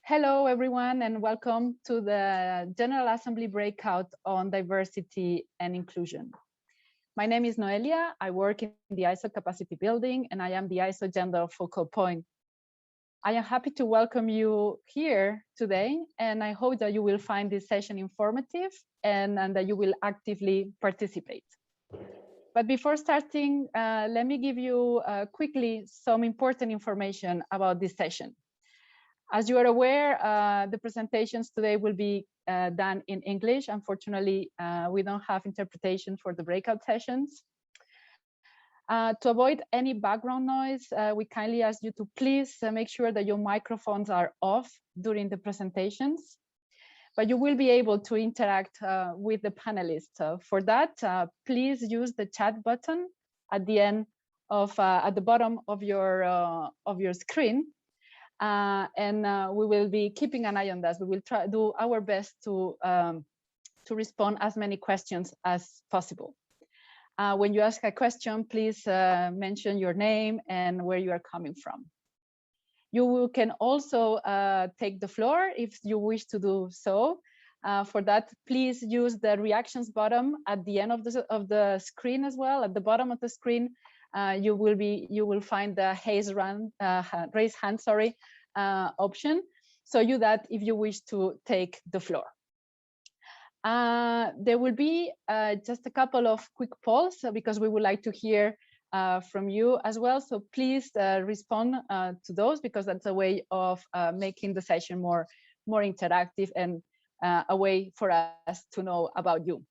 Hello, everyone, and welcome to the General Assembly breakout on diversity and inclusion. My name is Noelia. I work in the ISO capacity building, and I am the ISO gender focal point. I am happy to welcome you here today, and I hope that you will find this session informative and that you will actively participate. But before starting, let me give you quickly some important information about this session. As you are aware, the presentations today will be done in English. Unfortunately, we don't have interpretation for the breakout sessions. To avoid any background noise, we kindly ask you to please make sure that your microphones are off during the presentations, but you will be able to interact with the panelists. For that, please use the chat button at the end of, at the bottom of your screen. We will be keeping an eye on that. We will try do our best to respond as many questions as possible. When you ask a question, please mention your name and where you are coming from. You can also take the floor if you wish to do so. For that, please use the reactions button at the end of the screen as well. At the bottom of the screen, you will find the raise hand option. So you that if you wish to take the floor. There will be just a couple of quick polls because we would like to hear from you as well. So please respond to those because that's a way of making the session more interactive and a way for us to know about you.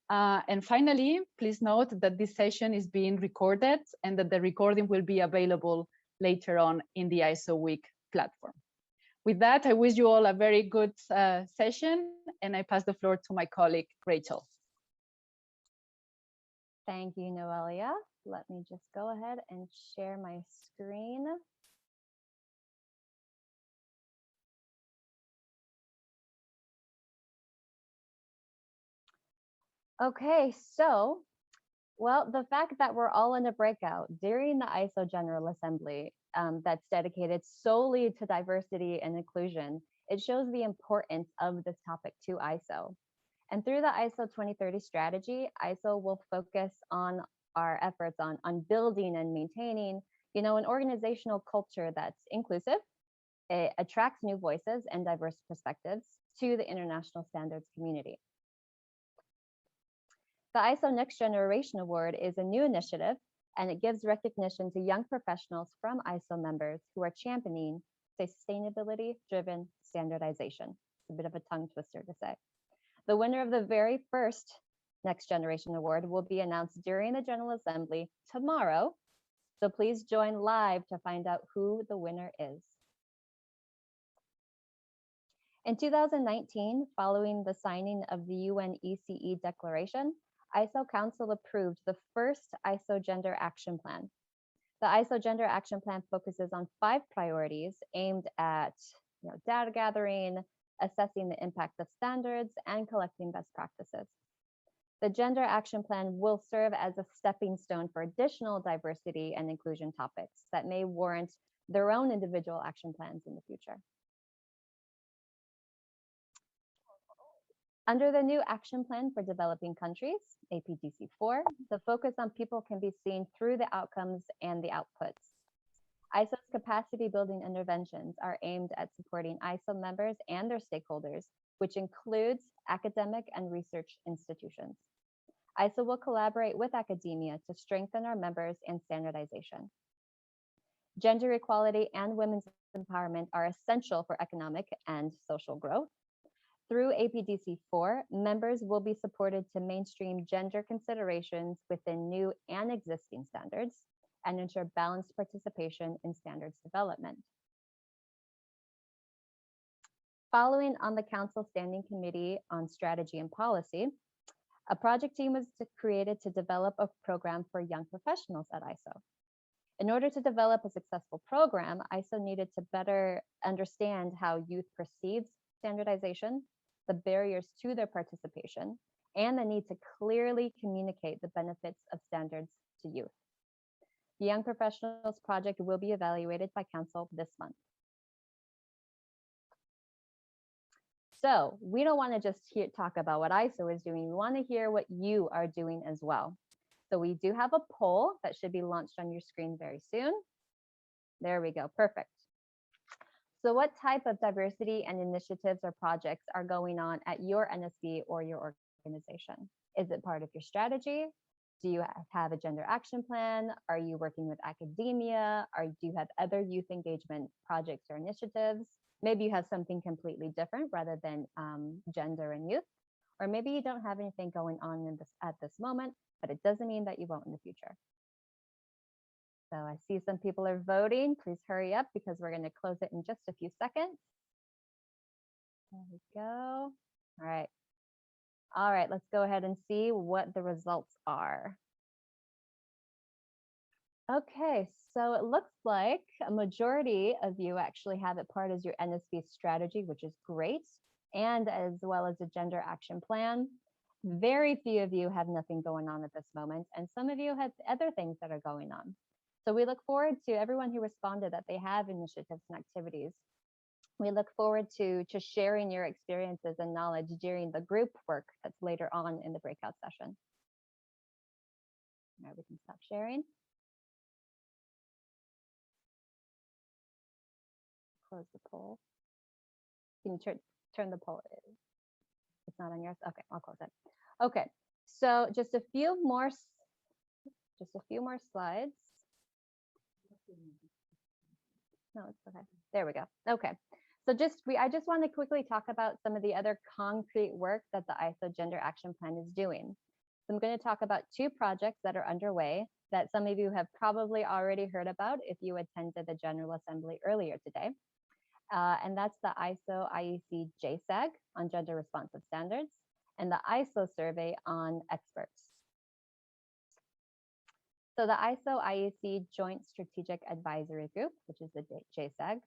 And finally, please note that this session is being recorded and that the recording will be available later on in the ISOWeek platform. With that, I wish you all a very good session, and I pass the floor to my colleague, Rachel. Thank you, Noelia. Let me just go ahead and share my screen. Okay, so, well, the fact that we're all in a breakout during the ISO General Assembly that's dedicated solely to diversity and inclusion, it shows the importance of this topic to ISO. And through the ISO 2030 strategy, ISO will focus on our efforts on building and maintaining, an organizational culture that's inclusive. It attracts new voices and diverse perspectives to the international standards community. The ISO Next Generation Award is a new initiative, and it gives recognition to young professionals from ISO members who are championing sustainability-driven standardization. It's a bit of a tongue twister to say. The winner of the very first Next Generation Award will be announced during the General Assembly tomorrow, so please join live to find out who the winner is. In 2019, following the signing of the UN ECE Declaration, ISO Council approved the first ISO Gender Action Plan. The ISO Gender Action Plan focuses on 5 priorities aimed at data gathering, assessing the impact of standards, and collecting best practices. The Gender Action Plan will serve as a stepping stone for additional diversity and inclusion topics that may warrant their own individual action plans in the future. Under the new Action Plan for Developing Countries, APDC4, the focus on people can be seen through the outcomes and the outputs. ISO's capacity building interventions are aimed at supporting ISO members and their stakeholders, which includes academic and research institutions. ISO will collaborate with academia to strengthen our members and standardization. Gender equality and women's empowerment are essential for economic and social growth. Through APDC4, members will be supported to mainstream gender considerations within new and existing standards and ensure balanced participation in standards development. Following on the Council Standing Committee on Strategy and Policy, a project team was created to develop a program for young professionals at ISO. In order to develop a successful program, ISO needed to better understand how youth perceives standardization, the barriers to their participation, and the need to clearly communicate the benefits of standards to youth. The Young Professionals Project will be evaluated by Council this month. So we don't want to just talk about what ISO is doing. We want to hear what you are doing as well. So we do have a poll that should be launched on your screen very soon. There we go. Perfect. So what type of diversity and initiatives or projects are going on at your NSB or your organization? Is it part of your strategy? Do you have a gender action plan? Are you working with academia? Or do you have other youth engagement projects or initiatives? Maybe you have something completely different rather than gender and youth. Or maybe you don't have anything going on at this moment, but it doesn't mean that you won't in the future. So I see some people are voting. Please hurry up because we're going to close it in just a few seconds. There we go. All right. All right, let's go ahead and see what the results are. Okay, so it looks like a majority of you actually have it part as your NSB strategy, which is great, and as well as a gender action plan. Very few of you have nothing going on at this moment, and some of you have other things that are going on. So we look forward to everyone who responded that they have initiatives and activities. We look forward to sharing your experiences and knowledge during the group work that's later on in the breakout session. All right, we can stop sharing. Close the poll. Can you turn the poll? It's not on yours? Okay, I'll close it. Okay, so just a few more slides. No, it's okay. There we go. Okay. So I just want to quickly talk about some of the other concrete work that the ISO Gender Action Plan is doing. So I'm going to talk about two projects that are underway that some of you have probably already heard about if you attended the General Assembly earlier today. And that's the ISO IEC JSAG on gender responsive standards and the ISO survey on experts. So the ISO IEC Joint Strategic Advisory Group, which is the JSAG,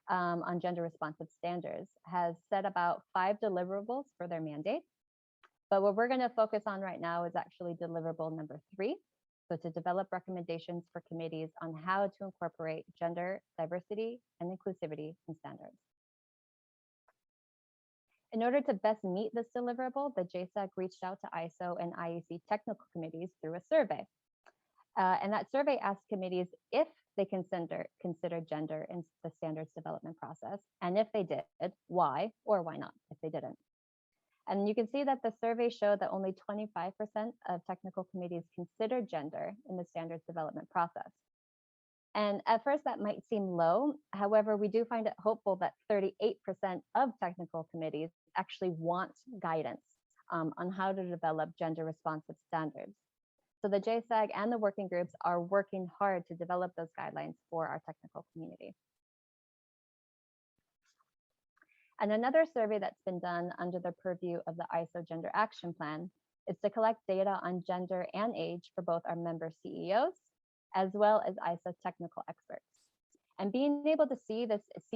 on gender responsive standards, has set about 5 deliverables for their mandate. But what we're going to focus on right now is actually deliverable number 3. So to develop recommendations for committees on how to incorporate gender diversity and inclusivity in standards. In order to best meet this deliverable, the JSAG reached out to ISO and IEC technical committees through a survey. And that survey asked committees if they consider gender in the standards development process, and if they did, why or why not if they didn't. And you can see that the survey showed that only 25% of technical committees consider gender in the standards development process. And at first that might seem low. However, we do find it hopeful that 38% of technical committees actually want guidance on how to develop gender responsive standards. So the JSAG and the working groups are working hard to develop those guidelines for our technical community. And another survey that's been done under the purview of the ISO Gender Action Plan is to collect data on gender and age for both our member CEOs as well as ISO technical experts. And being able to see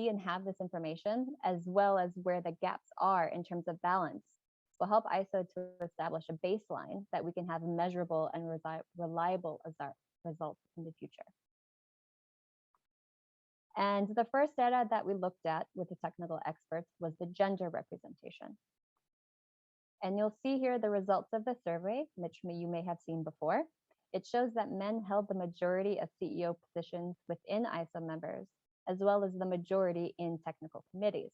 and have this information, as well as where the gaps are in terms of balance, will help ISO to establish a baseline that we can have measurable and reliable results in the future. And the first data that we looked at with the technical experts was the gender representation. And you'll see here the results of the survey, which you may have seen before. It shows that men held the majority of CEO positions within ISO members, as well as the majority in technical committees.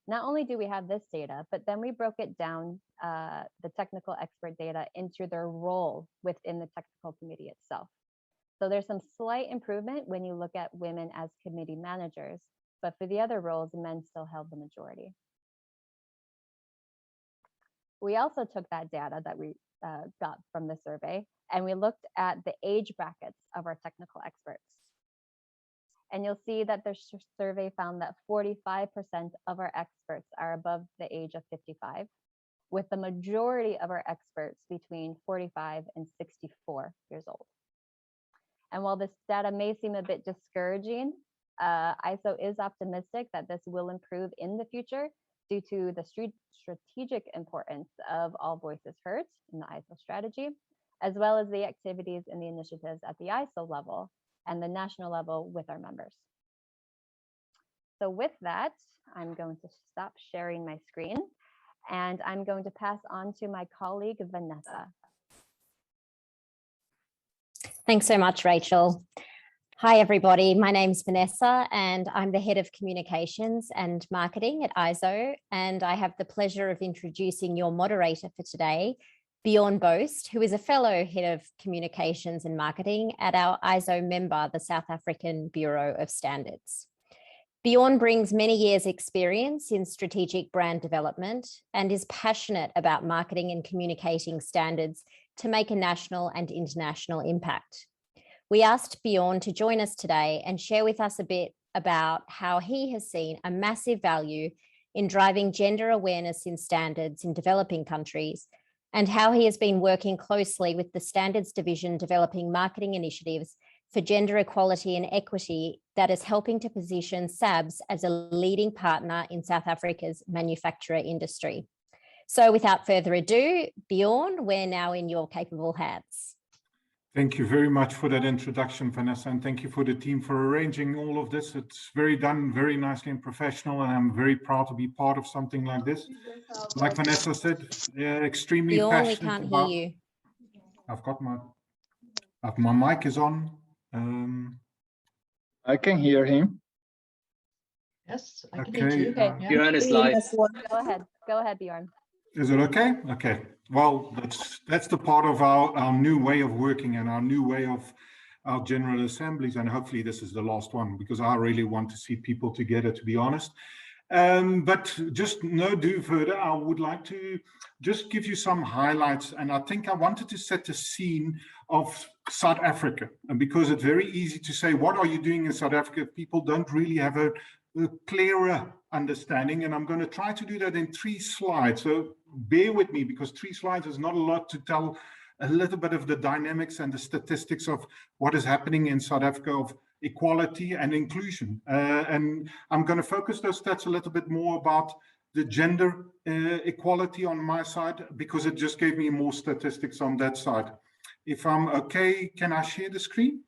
Not only do we have this data, but then we broke it down, the technical expert data, into their role within the technical committee itself. So there's some slight improvement when you look at women as committee managers, but for the other roles, men still held the majority. We also took that data that we got from the survey, and we looked at the age brackets of our technical experts. And you'll see that the survey found that 45% of our experts are above the age of 55, with the majority of our experts between 45 and 64 years old. And while this data may seem a bit discouraging, ISO is optimistic that this will improve in the future due to the strategic importance of all voices heard in the ISO strategy, as well as the activities and the initiatives at the ISO level and the national level with our members. So with that, I'm going to stop sharing my screen and I'm going to pass on to my colleague, Vanessa. Thanks so much, Rachel. Hi, everybody. My name's Vanessa, and I'm the Head of Communications and Marketing at ISO, and I have the pleasure of introducing your moderator for today, Bjorn Boast, who is a fellow Head of Communications and Marketing at our ISO member, the South African Bureau of Standards. Bjorn brings many years' experience in strategic brand development and is passionate about marketing and communicating standards to make a national and international impact. We asked Bjorn to join us today and share with us a bit about how he has seen a massive value in driving gender awareness in standards in developing countries, and how he has been working closely with the Standards Division developing marketing initiatives for gender equality and equity that is helping to position SABS as a leading partner in South Africa's manufacturer industry. So without further ado, Bjorn, we're now in your capable hands. Thank you very much for that introduction, Vanessa, and thank you for the team for arranging all of this. It's done very nicely and professional, and I'm very proud to be part of something like this. Like Vanessa said, extremely Bjorn, passionate. we can't hear you. I've got my mic is on. I can hear him. Yes, I can Okay, hear you. Okay. Yeah. Bjorn is live. Go ahead, Bjorn. Is it okay? Okay. Well, that's the part of our new way of working and our new way of our general assemblies. And hopefully this is the last one, because I really want to see people together, to be honest. But just no do further, I would like to just give you some highlights. And I think I wanted to set the scene of South Africa. And because it's very easy to say, what are you doing in South Africa? People don't really have a clearer understanding, and I'm going to try to do that in 3 slides. So bear with me, because 3 slides is not a lot to tell a little bit of the dynamics and the statistics of what is happening in South Africa of equality and inclusion. And I'm going to focus those stats a little bit more about the gender equality on my side, because it just gave me more statistics on that side. If I'm okay, can I share the screen?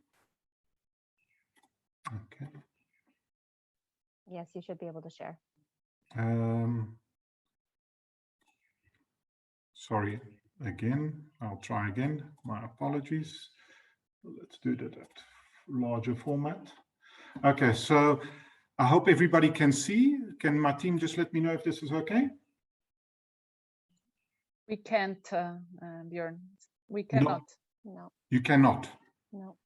Okay. Yes, you should be able to share. Sorry, again, I'll try again. My apologies. Let's do that at larger format. Okay, so I hope everybody can see. Can my team just let me know if this is okay? We can't, Bjorn. We cannot. No. You cannot. No.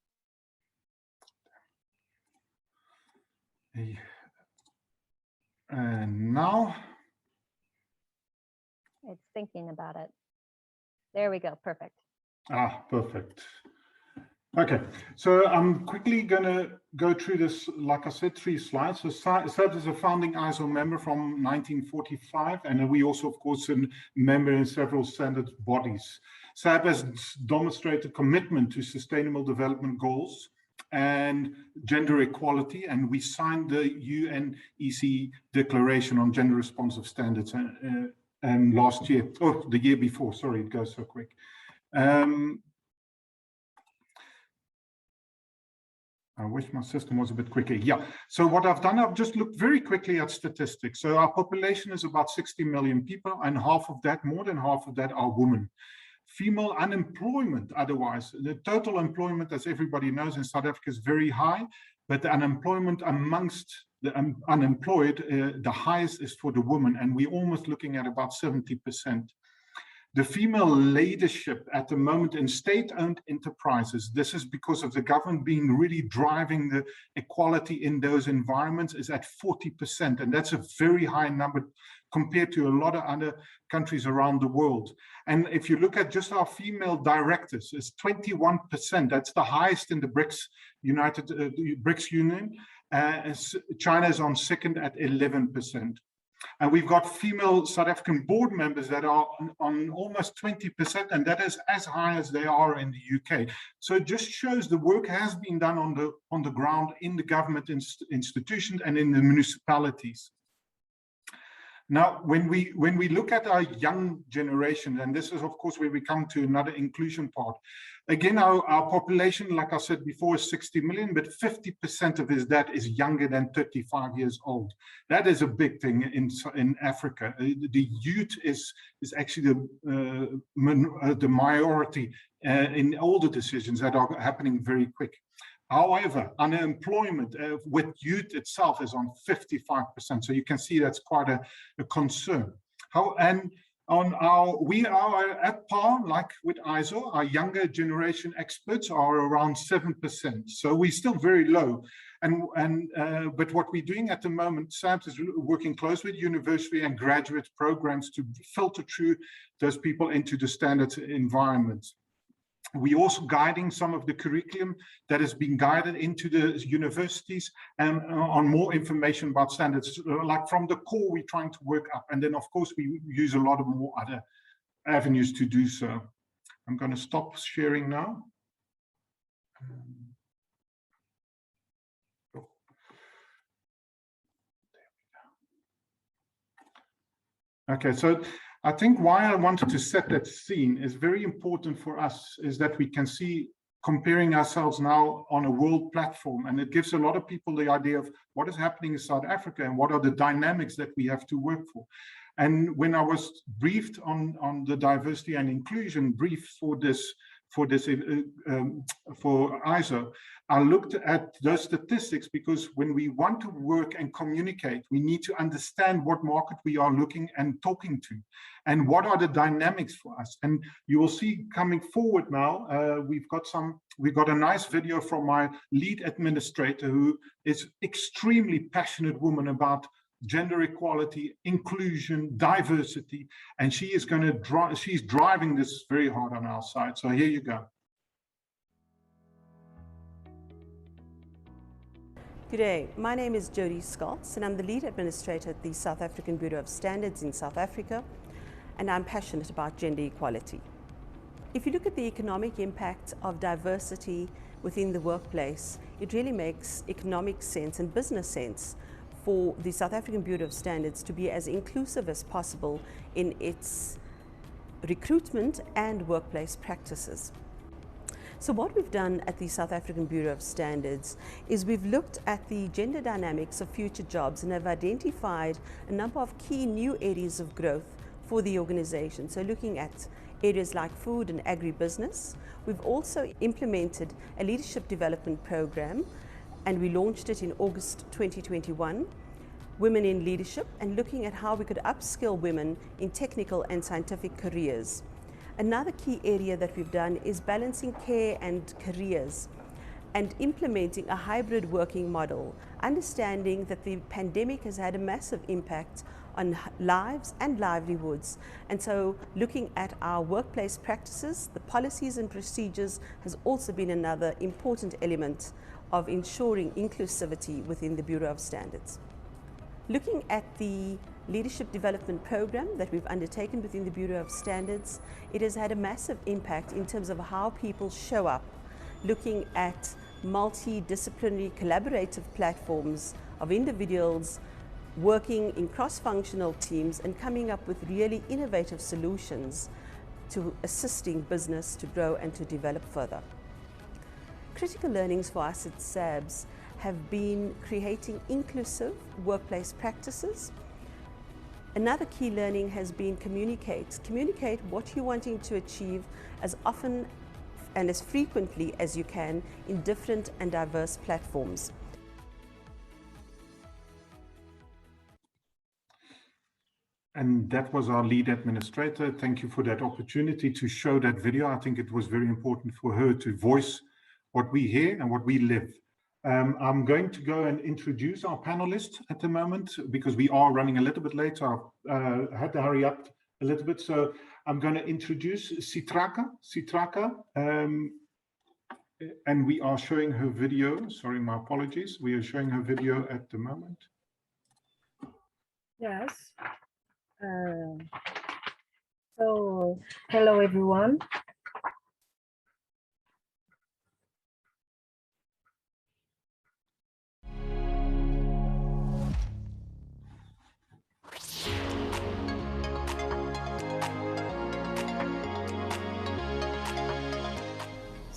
And now? It's thinking about it. There we go. Perfect. Ah, perfect. Okay, so I'm quickly going to go through this, like I said, 3 slides. So SABS is a founding ISO member from 1945, and we also, of course, a member in several standard bodies. SABS has demonstrated commitment to sustainable development goals and gender equality, and we signed the UNEC Declaration on Gender Responsive Standards and last year, oh, the year before, sorry, it goes so quick. I wish my system was a bit quicker. Yeah, so what I've done, I've just looked very quickly at statistics. So our population is about 60 million people, and half of that, more than half of that, are women. Female unemployment, otherwise, the total employment, as everybody knows, in South Africa is very high, but the unemployment amongst the unemployed, the highest is for the women, and we're almost looking at about 70%. The female leadership at the moment in state-owned enterprises, this is because of the government being really driving the equality in those environments, is at 40%. And that's a very high number compared to a lot of other countries around the world. And if you look at just our female directors, it's 21%. That's the highest in the BRICS Union. China is on second at 11%. And we've got female South African board members that are on almost 20%, and that is as high as they are in the UK. So it just shows the work has been done on the ground in the government institutions and in the municipalities. Now, when we look at our young generation, and this is of course where we come to another inclusion part. Again, our population, like I said before, is 60 million, but 50% of that is younger than 35 years old. That is a big thing in Africa. The youth is actually the minority in all the decisions that are happening very quick. However, unemployment with youth itself is on 55%. So you can see that's quite a concern. We are at par, like with ISO, our younger generation experts are around 7%. So we're still very low. But what we're doing at the moment, SABS is working close with university and graduate programs to filter through those people into the standards environments. We're also guiding some of the curriculum that has been guided into the universities and on more information about standards. Like from the core, we're trying to work up. And then, of course, we use a lot of more other avenues to do so. I'm going to stop sharing now. Okay, so I think why I wanted to set that scene is very important for us is that we can see comparing ourselves now on a world platform, and it gives a lot of people the idea of what is happening in South Africa and what are the dynamics that we have to work for. And when I was briefed on the diversity and inclusion brief for ISO, I looked at those statistics because when we want to work and communicate, we need to understand what market we are looking and talking to, and what are the dynamics for us. And you will see coming forward now, we've got a nice video from my lead administrator, who is extremely passionate woman about gender equality, inclusion, diversity, and she is going to she's driving this very hard on our side. So here you go. Good day, my name is Jody Scholz and I'm the lead administrator at the South African Bureau of Standards in South Africa, and I'm passionate about gender equality. If you look at the economic impact of diversity within the workplace, it really makes economic sense and business sense for the South African Bureau of Standards to be as inclusive as possible in its recruitment and workplace practices. So what we've done at the South African Bureau of Standards is we've looked at the gender dynamics of future jobs and have identified a number of key new areas of growth for the organization. So looking at areas like food and agribusiness. We've also implemented a leadership development program, and we launched it in August 2021, Women in Leadership, and looking at how we could upskill women in technical and scientific careers. Another key area that we've done is balancing care and careers and implementing a hybrid working model, understanding that the pandemic has had a massive impact on lives and livelihoods. And so looking at our workplace practices, the policies and procedures has also been another important element of ensuring inclusivity within the Bureau of Standards. Looking at the leadership development program that we've undertaken within the Bureau of Standards, it has had a massive impact in terms of how people show up, looking at multidisciplinary collaborative platforms of individuals working in cross-functional teams and coming up with really innovative solutions to assisting business to grow and to develop further. Critical learnings for us at SABS have been creating inclusive workplace practices. Another key learning has been communicate what you're wanting to achieve as often and as frequently as you can in different and diverse platforms. And that was our lead administrator. Thank you for that opportunity to show that video. I think it was very important for her to voice what we hear and what we live. I'm going to go and introduce our panelists at the moment because we are running a little bit late. So I had to hurry up a little bit. So I'm going to introduce Sitraka, and we are showing her video. Sorry, my apologies. We are showing her video at the moment. Yes. So, hello everyone.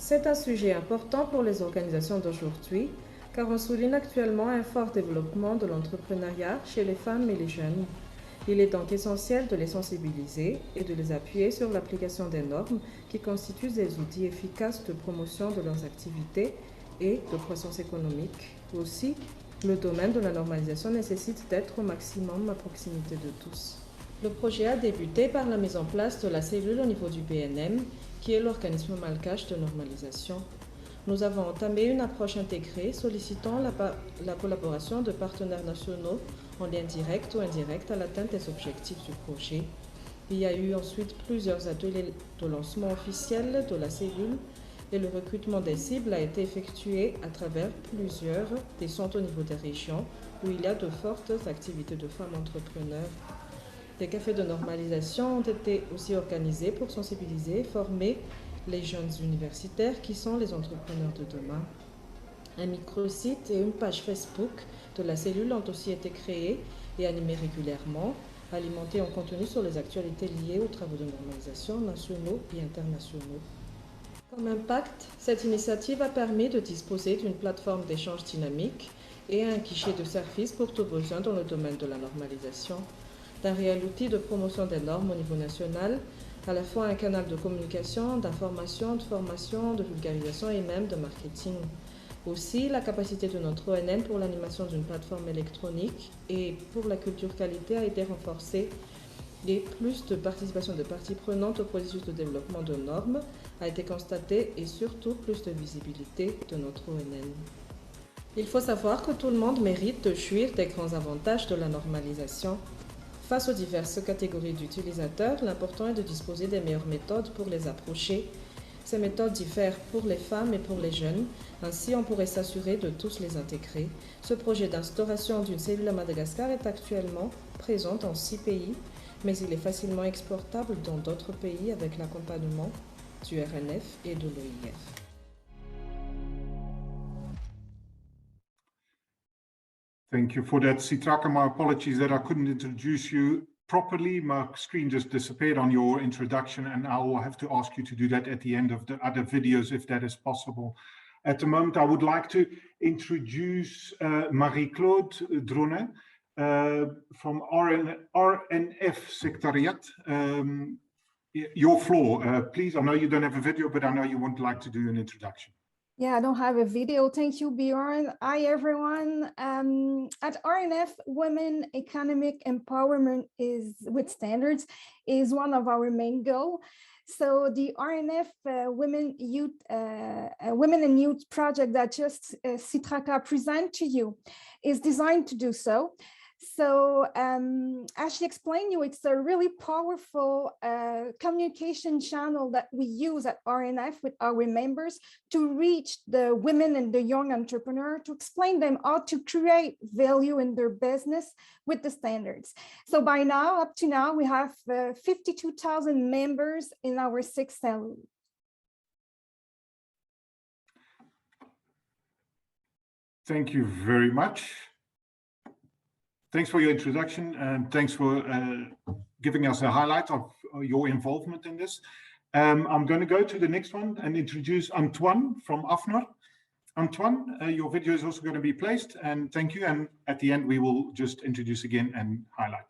C'est un sujet important pour les organisations d'aujourd'hui, car on souligne actuellement un fort développement de l'entrepreneuriat chez les femmes et les jeunes. Il est donc essentiel de les sensibiliser et de les appuyer sur l'application des normes qui constituent des outils efficaces de promotion de leurs activités et de croissance économique. Aussi, le domaine de la normalisation nécessite d'être au maximum à proximité de tous. Le projet a débuté par la mise en place de la cellule au niveau du BNM, qui est l'organisme malgache de normalisation. Nous avons entamé une approche intégrée sollicitant la collaboration de partenaires nationaux en lien direct ou indirect à l'atteinte des objectifs du projet. Il y a eu ensuite plusieurs ateliers de lancement officiel de la cellule et le recrutement des cibles a été effectué à travers plusieurs des centres au niveau des régions où il y a de fortes activités de femmes entrepreneurs. Des cafés de normalisation ont été aussi organisés pour sensibiliser et former les jeunes universitaires qui sont les entrepreneurs de demain. Un microsite et une page Facebook de la cellule ont aussi été créés et animés régulièrement, alimentés en contenu sur les actualités liées aux travaux de normalisation nationaux et internationaux. Comme impact, cette initiative a permis de disposer d'une plateforme d'échange dynamique et un guichet de service pour tout besoin dans le domaine de la normalisation, d'un réel outil de promotion des normes au niveau national, à la fois un canal de communication, d'information, de formation, de vulgarisation et même de marketing. Aussi, la capacité de notre ONN pour l'animation d'une plateforme électronique et pour la culture qualité a été renforcée et plus de participation de parties prenantes au processus de développement de normes a été constatée et surtout plus de visibilité de notre ONN. Il faut savoir que tout le monde mérite de jouir des grands avantages de la normalisation. Face aux diverses catégories d'utilisateurs, l'important est de disposer des meilleures méthodes pour les approcher. Ces méthodes diffèrent pour les femmes et pour les jeunes, ainsi on pourrait s'assurer de tous les intégrer. Ce projet d'instauration d'une cellule à Madagascar est actuellement présent dans 6 pays, mais il est facilement exportable dans d'autres pays avec l'accompagnement du RNF et de l'OIF. Thank you for that, Citraka. My apologies that I couldn't introduce you properly. My screen just disappeared on your introduction, and I will have to ask you to do that at the end of the other videos, if that is possible. At the moment, I would like to introduce Marie-Claude Dronet from RNF Secretariat. Your floor, please. I know you don't have a video, but I know you would like to do an introduction. Yeah, I don't have a video. Thank you, Bjorn. Hi, everyone. At RNF, women economic empowerment with standards is one of our main goals. So the RNF Women and Youth project that just Citraka present to you is designed to do so. So as she explained you, it's a really powerful communication channel that we use at RNF with our members to reach the women and the young entrepreneur, to explain them how to create value in their business with the standards. So by now, up to now, we have 52,000 members in our 6 cells. Thank you very much. Thanks for your introduction, and thanks for giving us a highlight of your involvement in this. I'm going to go to the next one and introduce Antoine from AFNOR. Antoine, your video is also going to be placed, and thank you. And at the end, we will just introduce again and highlight.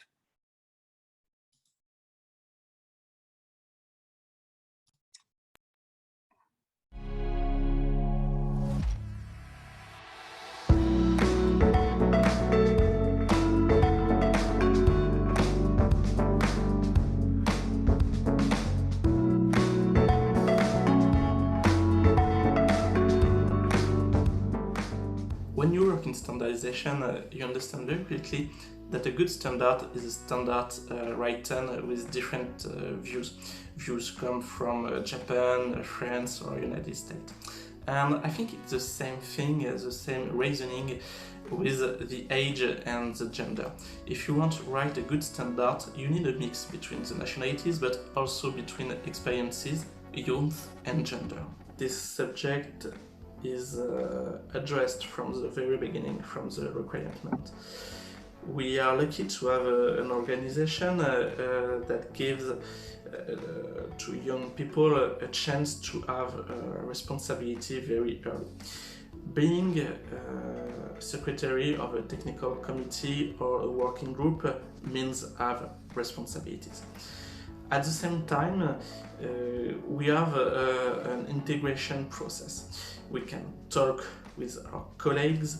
When you work in standardization, you understand very quickly that a good standard is a standard written with different views. Views come from Japan, France, or United States. And I think it's the same thing, the same reasoning with the age and the gender. If you want to write a good standard, you need a mix between the nationalities, but also between experiences, youth, and gender. This subject is addressed from the very beginning, from the requirement. We are lucky to have an organization that gives to young people a chance to have responsibility very early. Being secretary of a technical committee or a working group means have responsibilities. At the same time, we have an integration process. We can talk with our colleagues,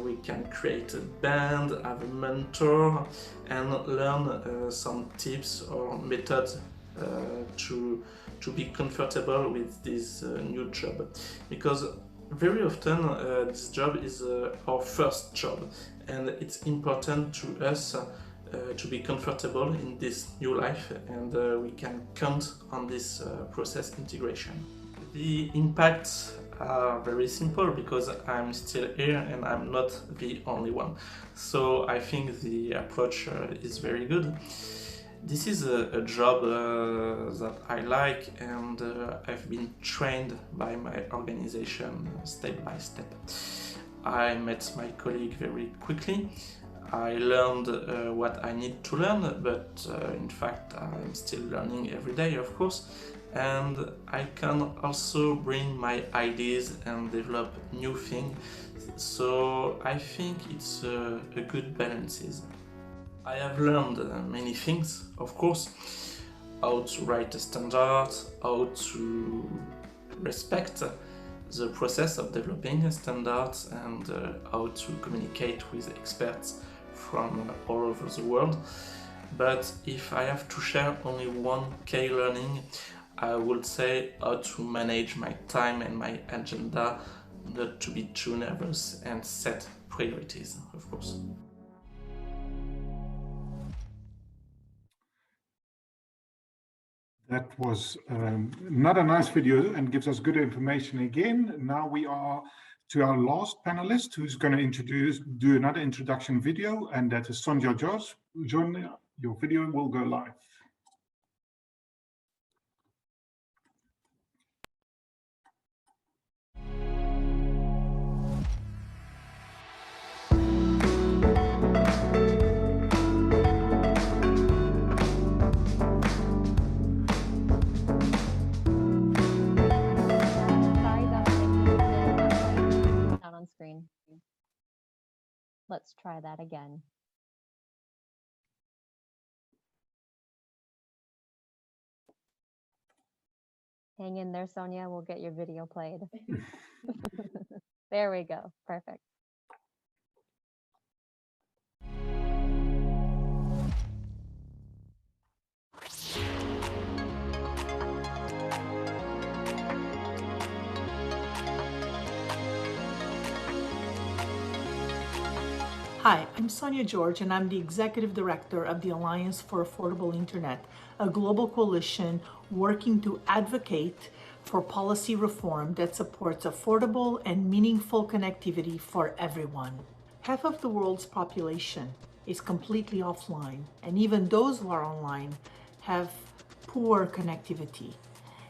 we can create a band, have a mentor, and learn some tips or methods to be comfortable with this new job. Because very often this job is our first job, and it's important to us to be comfortable in this new life, and we can count on this process integration. The impacts are very simple because I'm still here and I'm not the only one. So I think the approach is very good. This is a job that I like, and I've been trained by my organization step by step. I met my colleague very quickly. I learned what I need to learn, but in fact I'm still learning every day, of course, and I can also bring my ideas and develop new things, so I think it's a good balance. I have learned many things, of course, how to write a standard, how to respect the process of developing a standard, and how to communicate with experts from all over the world. But if I have to share only one key learning, I would say how to manage my time and my agenda, not to be too nervous, and set priorities, of course. That was another nice video and gives us good information again. Now we are to our last panelist, who's going to do another introduction video, and that is Sonja George. John, your video will go live. Screen. Let's try that again. Hang in there, Sonia. We'll get your video played. There we go. Perfect. Hi, I'm Sonia George, and I'm the Executive Director of the Alliance for Affordable Internet, a global coalition working to advocate for policy reform that supports affordable and meaningful connectivity for everyone. Half of the world's population is completely offline, and even those who are online have poor connectivity.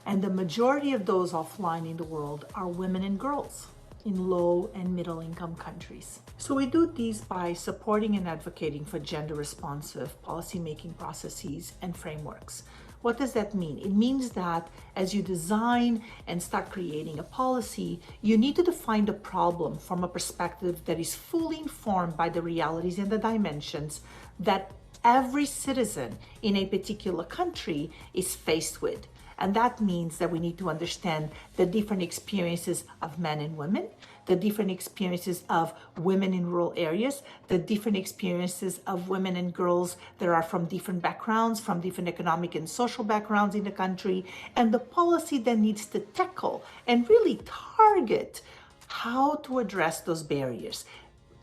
And the majority of those offline in the world are women and girls in low and middle income countries. So we do these by supporting and advocating for gender responsive policymaking processes and frameworks. What does that mean? It means that as you design and start creating a policy, you need to define the problem from a perspective that is fully informed by the realities and the dimensions that every citizen in a particular country is faced with. And that means that we need to understand the different experiences of men and women, the different experiences of women in rural areas, the different experiences of women and girls that are from different backgrounds, from different economic and social backgrounds in the country, and the policy that needs to tackle and really target how to address those barriers,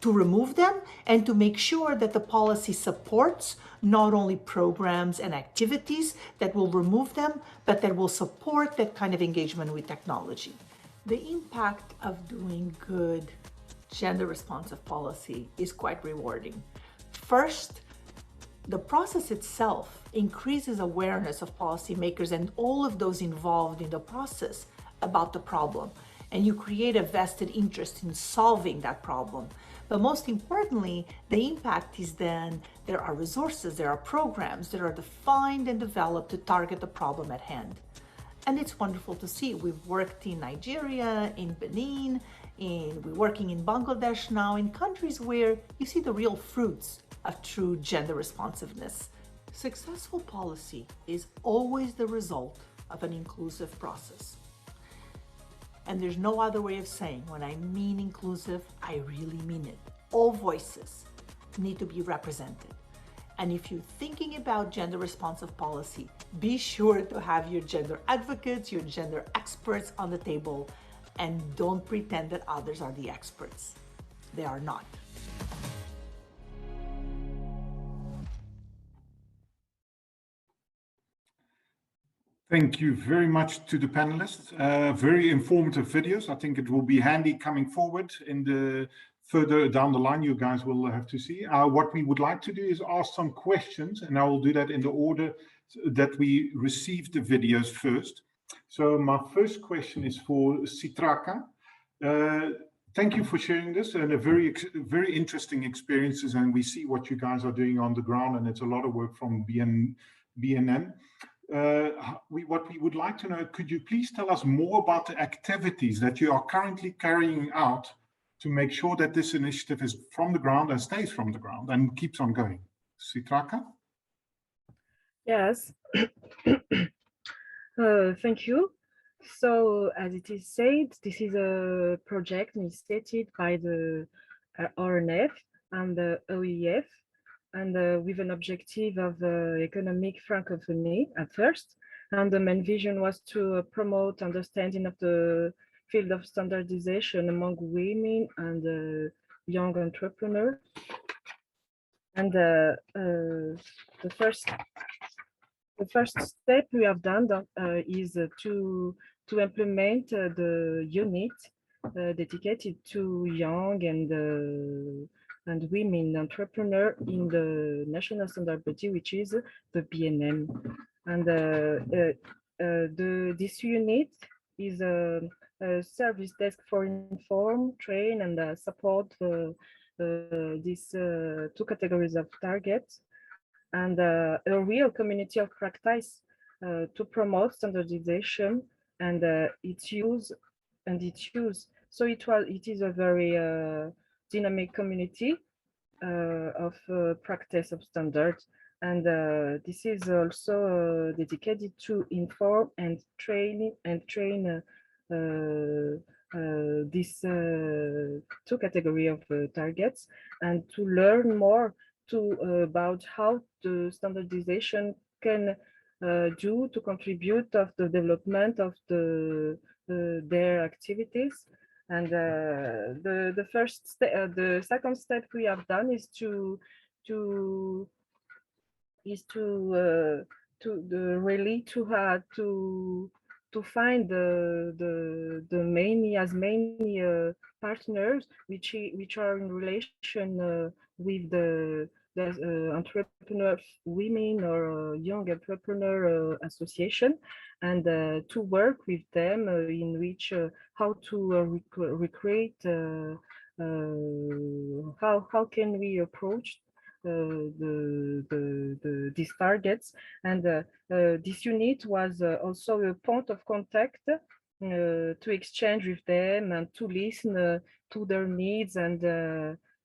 to remove them, and to make sure that the policy supports not only programs and activities that will remove them, but that will support that kind of engagement with technology. The impact of doing good gender responsive policy is quite rewarding. First, the process itself increases awareness of policymakers and all of those involved in the process about the problem. and you create a vested interest in solving that problem. But most importantly, the impact is then there are resources, there are programs that are defined and developed to target the problem at hand. And it's wonderful to see. We've worked in Nigeria, in Benin, we're working in Bangladesh now, in countries where you see the real fruits of true gender responsiveness. Successful policy is always the result of an inclusive process. And there's no other way of saying, when I mean inclusive, I really mean it. All voices need to be represented. And if you're thinking about gender responsive policy, be sure to have your gender advocates, your gender experts on the table, and don't pretend that others are the experts. They are not. Thank you very much to the panelists. Very informative videos. I think it will be handy coming forward in the further down the line. You guys will have to see. What we would like to do is ask some questions, and I will do that in the order that we received the videos first. So my first question is for Citraka. Thank you for sharing this and a very interesting experiences, and we see what you guys are doing on the ground, and it's a lot of work from BNN. What we would like to know, could you please tell us more about the activities that you are currently carrying out to make sure that this initiative is from the ground and stays from the ground and keeps on going? Citraka? Yes. Thank you. So, as it is said, this is a project initiated by the RNF and the OEF, and with an objective of economic francophonie at first. And the main vision was to promote understanding of the field of standardization among women and young entrepreneurs. And the first step we have done is to implement the unit dedicated to young and women entrepreneurs in the national standard body, which is the BNM. And this unit is a service desk for inform, train, and support these two categories of targets, and a real community of practice to promote standardization and its use. So it is a very dynamic community of practice of standards, and this is also dedicated to inform and train these two category of targets, and to learn more about how the standardization can do to contribute of the development of their activities. And the first step, the second step we have done is to find the many partners which are in relation with the entrepreneur women or young entrepreneur association, and to work with them in which how to recreate how can we approach these targets. And this unit was also a point of contact to exchange with them and to listen to their needs and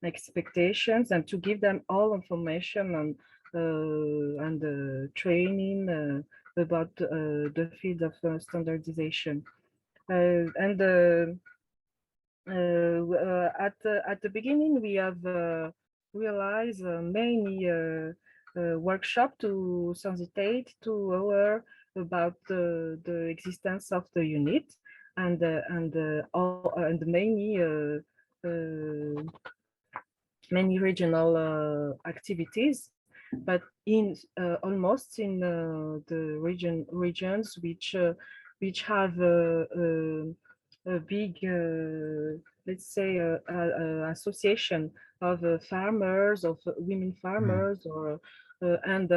expectations, and to give them all information and training about the field of standardization. At the beginning, we have realized many workshops to sensitize, to aware about the existence of the unit, and many regional activities, but in almost in the regions which have a big, let's say, association of farmers, of women farmers, or and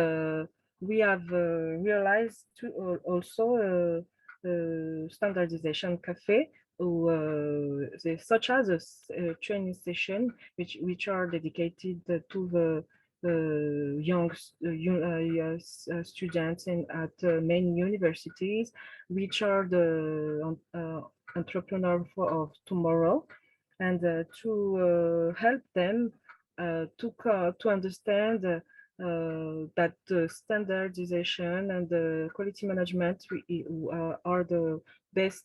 we have realized to also standardization cafe such as a training session, which are dedicated to the young students at many universities, which are the entrepreneurs of tomorrow, and to help them to understand that the standardization and the quality management are the best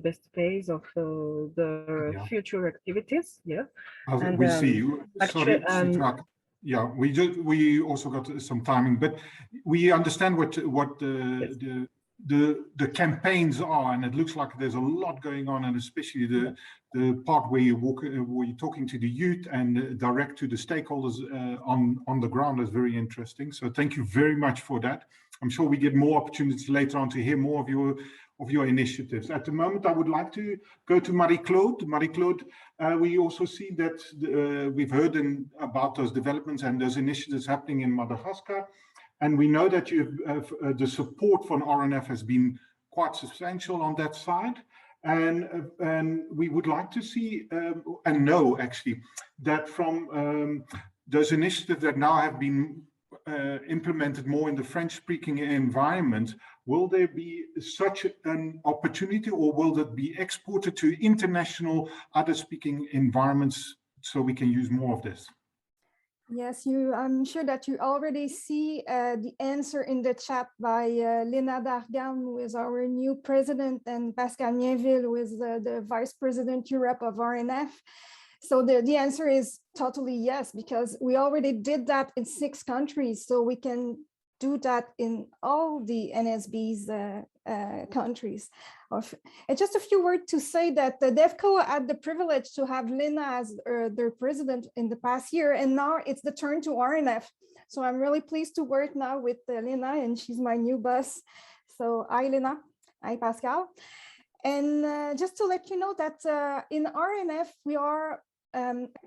best phase of the future activities. Yeah, and we see. Sorry, yeah, we also got some timing, but we understand what the campaigns are, and it looks like there's a lot going on, and especially the part where where you're talking to the youth and direct to the stakeholders on the ground is very interesting. So thank you very much for that. I'm sure we get more opportunities later on to hear more of your initiatives. At the moment, I would like to go to Marie-Claude. Marie-Claude, we also see that we've heard about those developments and those initiatives happening in Madagascar. And we know that the support from RNF has been quite substantial on that side. And we would like to see and know actually that from those initiatives that now have been implemented more in the French-speaking environment, will there be such an opportunity, or will that be exported to international other-speaking environments so we can use more of this? Yes, I'm sure that you already see the answer in the chat by Lena Dargan, who is our new president, and Pascal Mienville, who is the vice president Europe of RNF. So the answer is totally yes, because we already did that in 6 countries. So we can do that in all the NSB's countries. And just a few words to say that the DEFCO had the privilege to have Lena as their president in the past year, and now it's the turn to RNF. So I'm really pleased to work now with Lena, and she's my new boss. So hi, Lena. Hi, Pascal. And just to let you know that in RNF, we are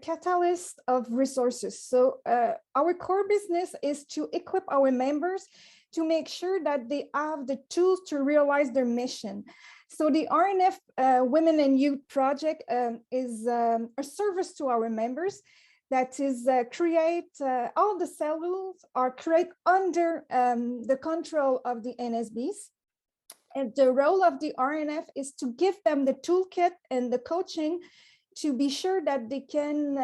catalyst of resources. So our core business is to equip our members to make sure that they have the tools to realize their mission. So the RNF Women and Youth Project is a service to our members that is create all the cells are created under the control of the NSBs. And the role of the RNF is to give them the toolkit and the coaching to be sure that they can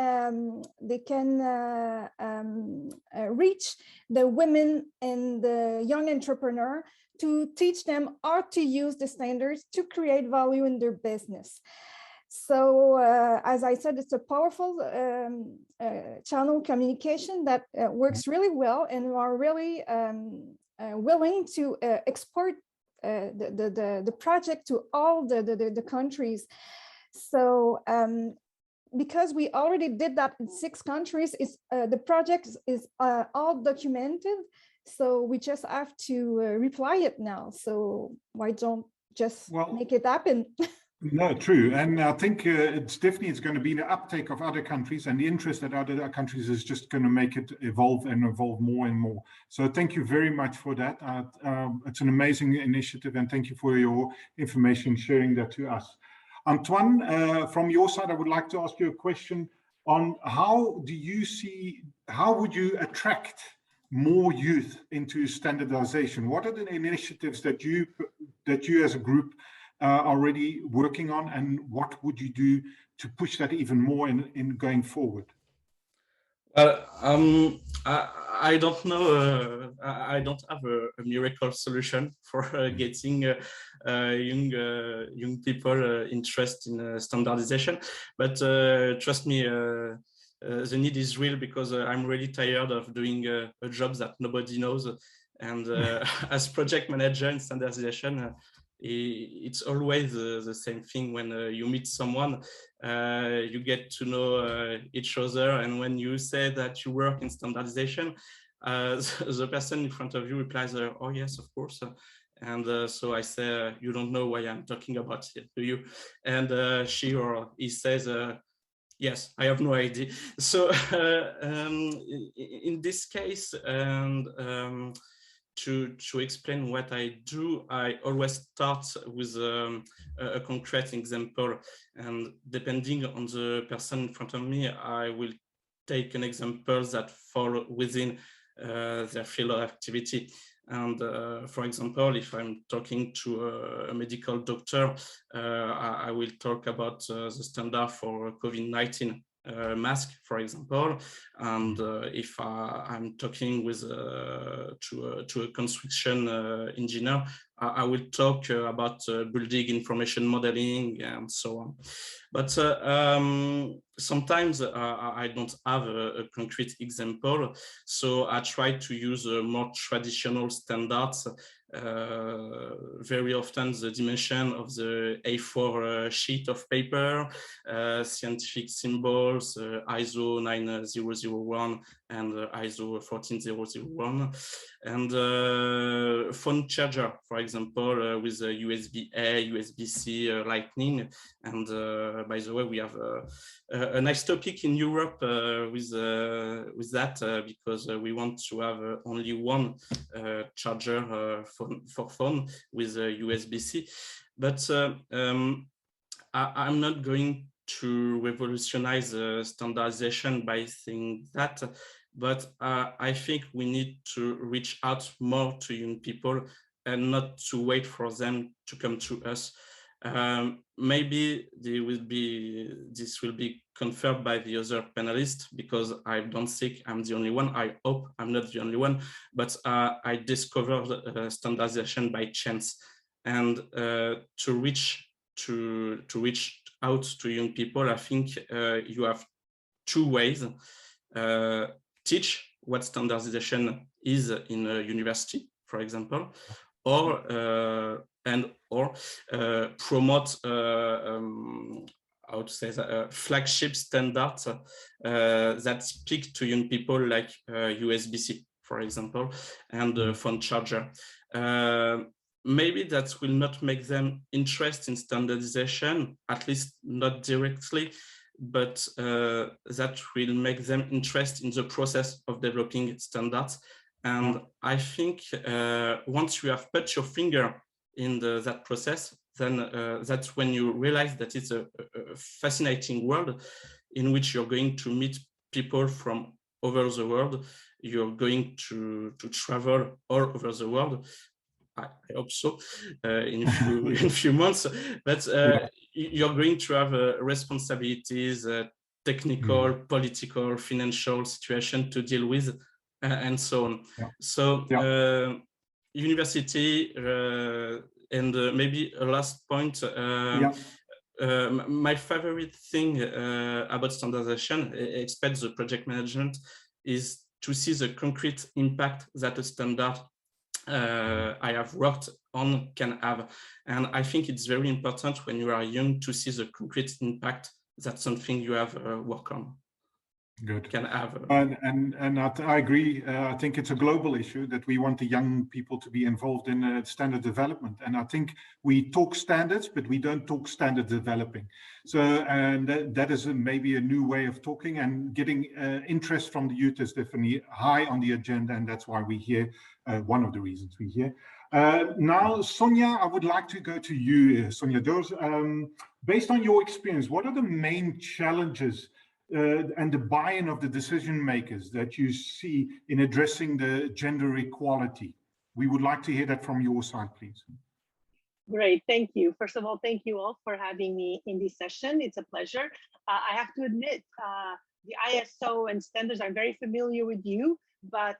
reach the women and the young entrepreneur, to teach them how to use the standards to create value in their business. So as I said, it's a powerful channel communication that works really well, and we are really willing to export the project to all the countries. So because we already did that in 6 countries, the project is all documented. So we just have to reply it now. So why don't just make it happen? No, true. And I think it's going to be the uptake of other countries, and the interest at other countries is just going to make it evolve and evolve more and more. So thank you very much for that. It's an amazing initiative, and thank you for your information, sharing that to us. Antoine, from your side, I would like to ask you a question on how would you attract more youth into standardization? What are the initiatives that you as a group are already working on, and what would you do to push that even more in going forward? Well, I don't know. I don't have a miracle solution for getting young people interested in standardization. But trust me, the need is real, because I'm really tired of doing a job that nobody knows. And as project manager in standardization, it's always the same thing. When you meet someone, you get to know each other, and when you say that you work in standardization, the person in front of you replies, oh yes, of course. And so I say, you don't know why I'm talking about it, do you? And she or he says, yes, I have no idea. So in this case, and to explain what I do, I always start with a concrete example, and depending on the person in front of me, I will take an example that fall within their field of activity. And for example, if I'm talking to a medical doctor, I will talk about the standard for COVID-19 mask, for example. And if I'm talking with to a construction engineer, I will talk about building information modeling and so on. But sometimes I don't have a concrete example, so I try to use more traditional standards. Very often the dimension of the A4 sheet of paper, scientific symbols, ISO 9001 and ISO 14001, and phone charger, for example, with USB-A, USB-C, Lightning. And by the way, we have a nice topic in Europe with that because we want to have only one charger for phone with USB-C. But I'm not going to revolutionize standardization by saying that, but I think we need to reach out more to young people and not to wait for them to come to us. Maybe this will be confirmed by the other panelists, because I don't think I'm the only one. I hope I'm not the only one, but I discovered standardization by chance. And to reach out to young people, I think you have two ways. Teach what standardization is in a university, for example, or promote how to say that, flagship standards that speak to young people, like USB-C, for example, and phone charger. Maybe that will not make them interested in standardization, at least not directly, but that will make them interested in the process of developing standards. And I think once you have put your finger in that process, then that's when you realize that it's a fascinating world in which you're going to meet people from over the world. You're going to travel all over the world. I hope so in a few months, but you're going to have responsibilities, technical, political, financial situation to deal with, and so on. So university, and maybe a last point, my favorite thing about standardization, except the project management, is to see the concrete impact that a standard I have worked on can have. And I think it's very important when you are young to see the concrete impact that something you have worked on can have. And I agree. I think it's a global issue that we want the young people to be involved in standard development. And I think we talk standards, but we don't talk standard developing. So, and that is maybe a new way of talking, and getting interest from the youth is definitely high on the agenda. And that's why we're here. One of the reasons we're here. Now, Sonia, I would like to go to you, Sonia Doors. Based on your experience, what are the main challenges and the buy-in of the decision makers that you see in addressing the gender equality? We would like to hear that from your side, please. Great, thank you. First of all, thank you all for having me in this session. It's a pleasure. I have to admit, the ISO and standards are very familiar with you, but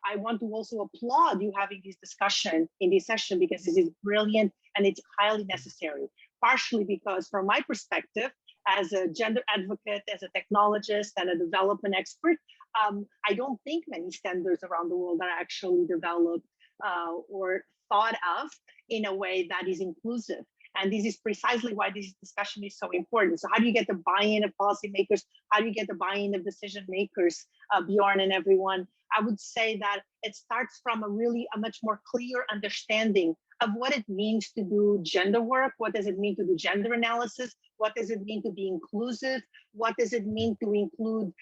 I want to also applaud you having this discussion in this session, because this is brilliant and it's highly necessary. Partially because from my perspective, as a gender advocate, as a technologist and a development expert, I don't think many standards around the world are actually developed or thought of in a way that is inclusive. And this is precisely why this discussion is so important. So how do you get the buy-in of policymakers? How do you get the buy-in of decision makers, Bjorn and everyone? I would say that it starts from a much more clear understanding of what it means to do gender work. What does it mean to do gender analysis? What does it mean to be inclusive? What does it mean to include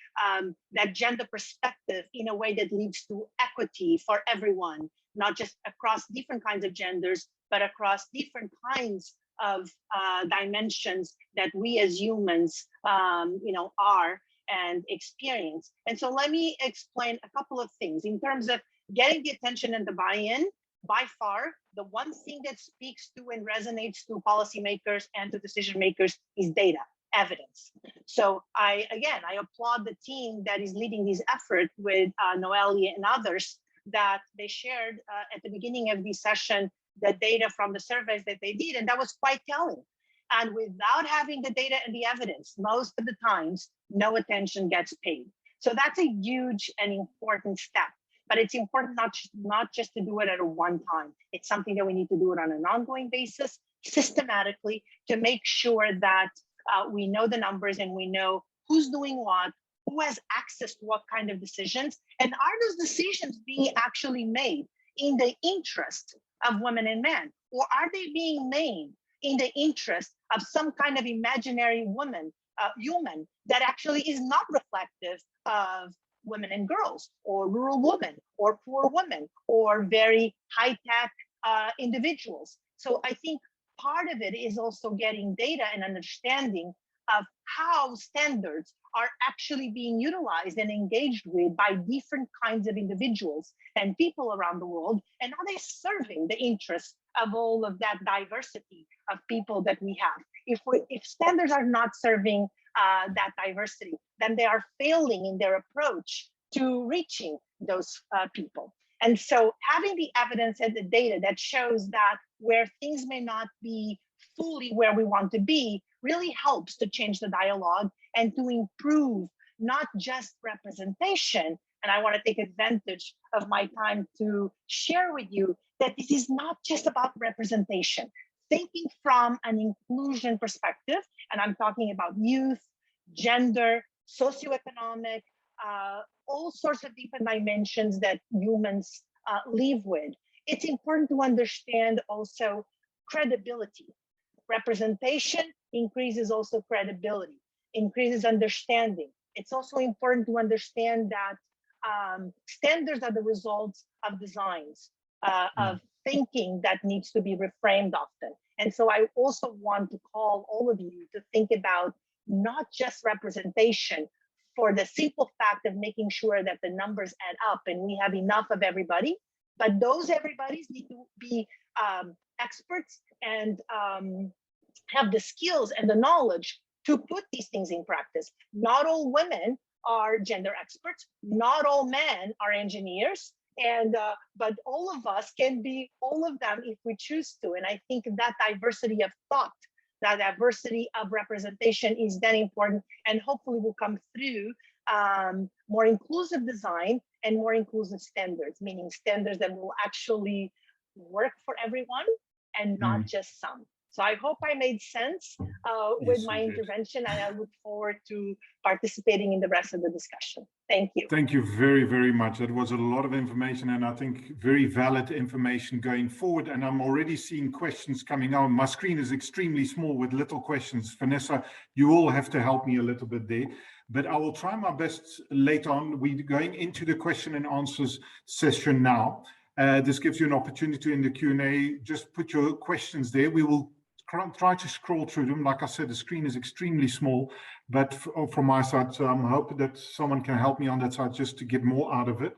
that gender perspective in a way that leads to equity for everyone, not just across different kinds of genders, but across different kinds of dimensions that we as humans, are and experience. And so let me explain a couple of things in terms of getting the attention and the buy-in. By far, the one thing that speaks to and resonates to policymakers and to decision makers is data, evidence. So I applaud the team that is leading this effort with Noelia and others, that they shared at the beginning of this session the data from the surveys that they did, and that was quite telling. And without having the data and the evidence, most of the times, no attention gets paid. So that's a huge and important step. But it's important not just to do it at a one time. It's something that we need to do it on an ongoing basis, systematically, to make sure that we know the numbers and we know who's doing what, who has access to what kind of decisions, and are those decisions being actually made in the interest of women and men, or are they being made in the interest of some kind of imaginary woman, human, that actually is not reflective of women and girls, or rural women, or poor women, or very high-tech individuals. So I think part of it is also getting data and understanding of how standards are actually being utilized and engaged with by different kinds of individuals and people around the world, and are they serving the interests of all of that diversity of people that we have. If standards are not serving that diversity, then they are failing in their approach to reaching those people. And so having the evidence and the data that shows that where things may not be fully where we want to be really helps to change the dialogue and to improve not just representation. And I want to take advantage of my time to share with you that this is not just about representation. Thinking from an inclusion perspective, and I'm talking about youth, gender, socioeconomic, all sorts of different dimensions that humans live with. It's important to understand also credibility. Representation increases also credibility, increases understanding. It's also important to understand that standards are the results of designs, of thinking that needs to be reframed often. And so I also want to call all of you to think about not just representation for the simple fact of making sure that the numbers add up and we have enough of everybody, but those everybody's need to be experts and have the skills and the knowledge to put these things in practice. Not all women are gender experts, not all men are engineers, and but all of us can be all of them if we choose to. And I think that diversity of thought, that diversity of representation is then important, and hopefully will come through more inclusive design and more inclusive standards, meaning standards that will actually work for everyone and not just some. So I hope I made sense with my intervention, and I look forward to participating in the rest of the discussion. Thank you. Thank you very, very much. That was a lot of information, and I think very valid information going forward. And I'm already seeing questions coming out. My screen is extremely small with little questions. Vanessa, you all have to help me a little bit there, but I will try my best later on. We're going into the question and answers session now. This gives you an opportunity in the Q&A. Just put your questions there. We will try to scroll through them. Like I said, the screen is extremely small, but from my side, so I'm hoping that someone can help me on that side just to get more out of it.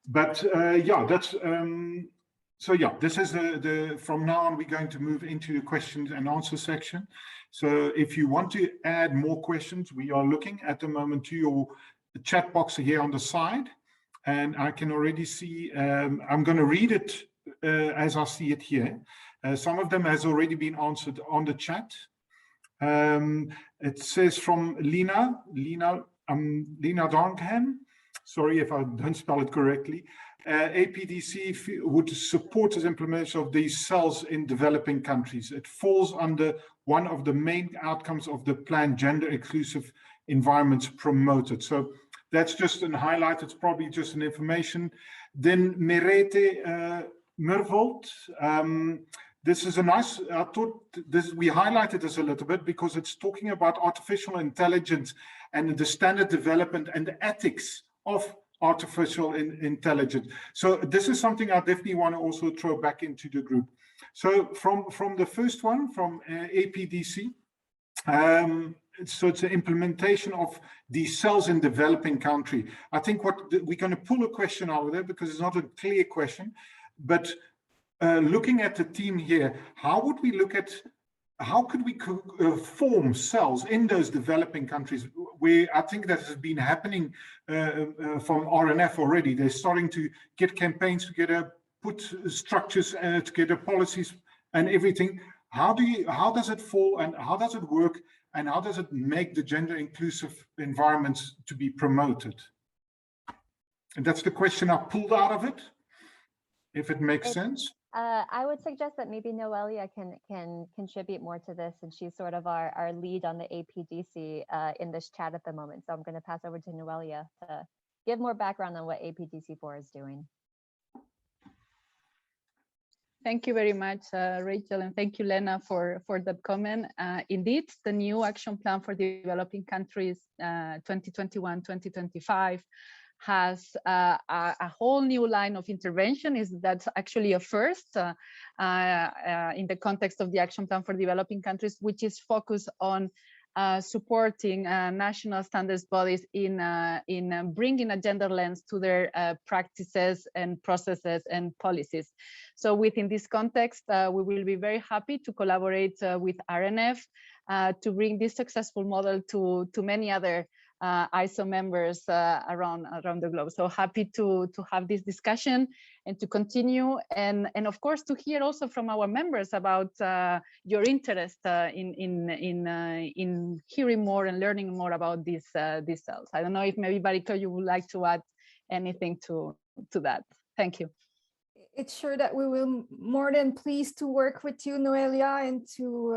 But yeah, that's so yeah, this is the from now on we're going to move into the questions and answer section. So if you want to add more questions, we are looking at the moment to your chat box here on the side, and I can already see I'm going to read it as I see it here. Some of them has already been answered on the chat. It says from Lena Dongham. Sorry if I don't spell it correctly. APDC would support the implementation of these cells in developing countries. It falls under one of the main outcomes of the plan, gender inclusive environments promoted. So that's just a highlight. It's probably just an information. Then Merete Mervold. This is a nice, I thought this, we highlighted this a little bit because it's talking about artificial intelligence and the standard development and the ethics of artificial intelligence. So this is something I definitely want to also throw back into the group. So from the first one, from APDC, so it's an implementation of these cells in developing country. I think we're going to pull a question out of there because it's not a clear question, but looking at the team here, how would we look at, how could we form cells in those developing countries where I think that has been happening from RNF already. They're starting to get campaigns together, put structures together, policies and everything. How does it fall and how does it work and how does it make the gender inclusive environments to be promoted? And that's the question I pulled out of it, if it makes sense. I would suggest that maybe Noelia can contribute more to this, and she's sort of our lead on the APDC in this chat at the moment. So I'm going to pass over to Noelia to give more background on what APDC4 is doing. Thank you very much, Rachel, and thank you, Lena, for that comment. Indeed, the new action plan for developing countries 2021-2025 has a whole new line of intervention. That's actually a first in the context of the action plan for developing countries, which is focused on supporting national standards bodies in bringing a gender lens to their practices and processes and policies. So within this context, we will be very happy to collaborate with RNF to bring this successful model to many other ISO members around the globe. So happy to have this discussion and to continue, and of course to hear also from our members about your interest in hearing more and learning more about these cells. I don't know if maybe Barito, you would like to add anything to that. Thank you. It's sure that we will more than pleased to work with you, Noelia, and to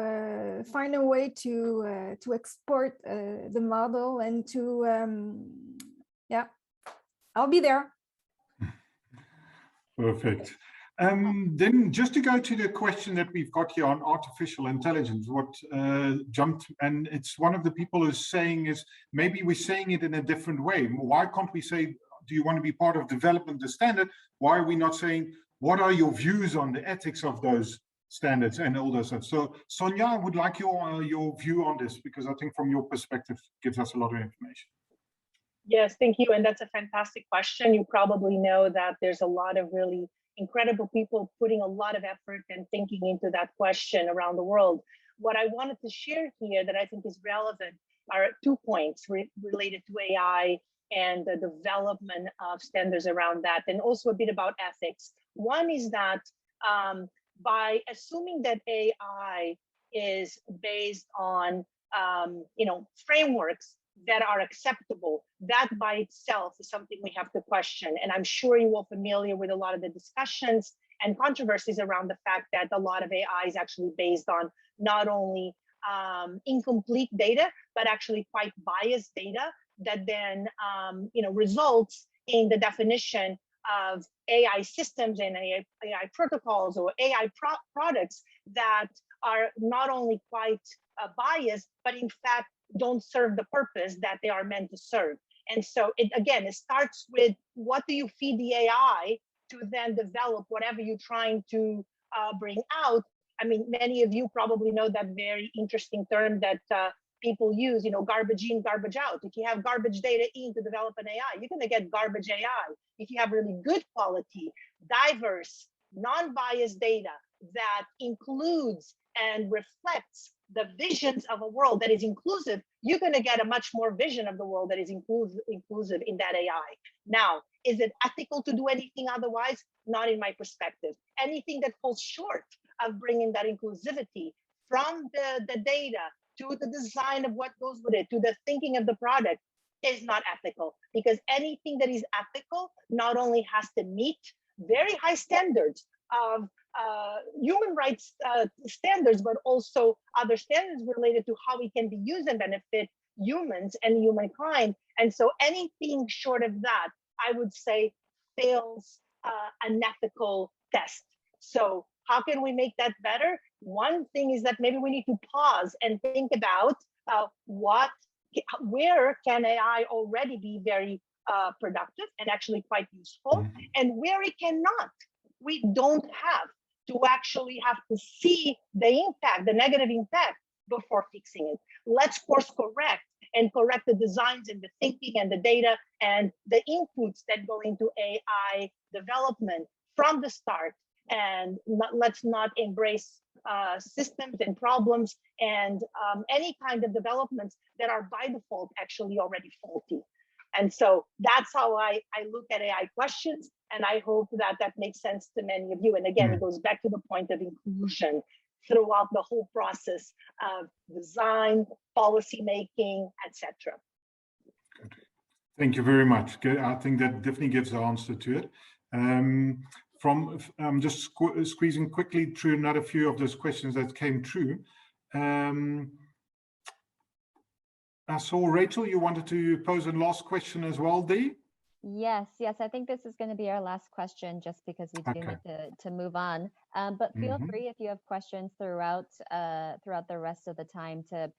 find a way to export the model and to, yeah, I'll be there. Perfect. Then just to go to the question that we've got here on artificial intelligence, what jumped, and it's one of the people who's saying is, maybe we're saying it in a different way. Why can't we say, do you want to be part of development the standard? Why are we not saying, what are your views on the ethics of those standards and all those stuff? So Sonia, I would like your view on this, because I think from your perspective, gives us a lot of information. Yes, thank you. And that's a fantastic question. You probably know that there's a lot of really incredible people putting a lot of effort and thinking into that question around the world. What I wanted to share here that I think is relevant are 2 points related to AI and the development of standards around that, and also a bit about ethics. One is that by assuming that AI is based on frameworks that are acceptable, that by itself is something we have to question. And I'm sure you're all familiar with a lot of the discussions and controversies around the fact that a lot of AI is actually based on not only incomplete data, but actually quite biased data that then results in the definition of AI systems and AI protocols or AI products that are not only quite biased, but in fact don't serve the purpose that they are meant to serve. And so it starts with, what do you feed the AI to then develop whatever you're trying to bring out? I mean, many of you probably know that very interesting term that people use, garbage in, garbage out. If you have garbage data in to develop an AI, you're going to get garbage AI. If you have really good quality, diverse, non-biased data that includes and reflects the visions of a world that is inclusive, you're going to get a much more vision of the world that is inclusive in that AI. Now, is it ethical to do anything otherwise? Not in my perspective. Anything that falls short of bringing that inclusivity from the data to the design of what goes with it, to the thinking of the product, is not ethical. Because anything that is ethical not only has to meet very high standards of human rights standards, but also other standards related to how it can be used and benefit humans and humankind. And so anything short of that, I would say, fails an ethical test. So how can we make that better? One thing is that maybe we need to pause and think about where can AI already be very productive and actually quite useful, and where it cannot. We don't have to actually have to see the impact, the negative impact, before fixing it. Let's course correct and correct the designs and the thinking and the data and the inputs that go into AI development from the start. And let's not embrace systems and problems and any kind of developments that are by default actually already faulty. And so that's how I look at AI questions, and I hope that that makes sense to many of you. And again, it goes back to the point of inclusion throughout the whole process of design, policy making, etc. Thank you very much. I think that definitely gives the answer to it. I'm just squeezing quickly through another few of those questions that came through. I saw, Rachel, you wanted to pose a last question as well, Dee? Yes, I think this is going to be our last question, just because we do need to move on. But feel free, if you have questions throughout the rest of the time, to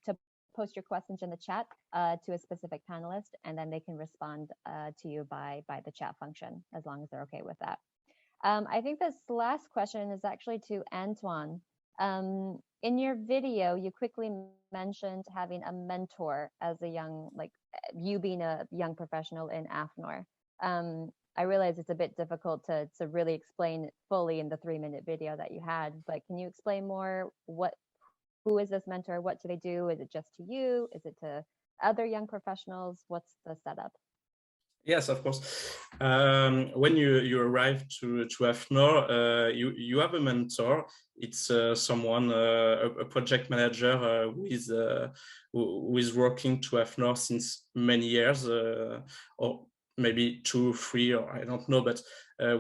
post your questions in the chat to a specific panelist, and then they can respond to you by the chat function, as long as they're okay with that. I think this last question is actually to Antoine. In your video, you quickly mentioned having a mentor as a young, you being a young professional in AFNOR. I realize it's a bit difficult to really explain it fully in the 3-minute video that you had, but can you explain more? Who is this mentor? What do they do? Is it just to you? Is it to other young professionals? What's the setup? Yes, of course. When you arrive to AFNOR, you have a mentor. It's someone, a project manager who is working to AFNOR since many years, or maybe 2, 3, or I don't know, but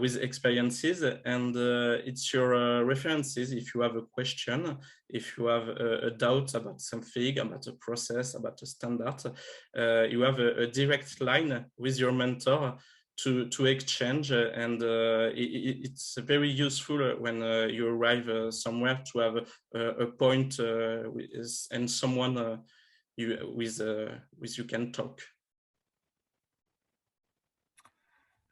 with experiences. And it's your references if you have a question, if you have a doubt about something, about a process, about a standard. You have a direct line with your mentor to exchange, and it's very useful when you arrive somewhere to have a point and someone with you can talk.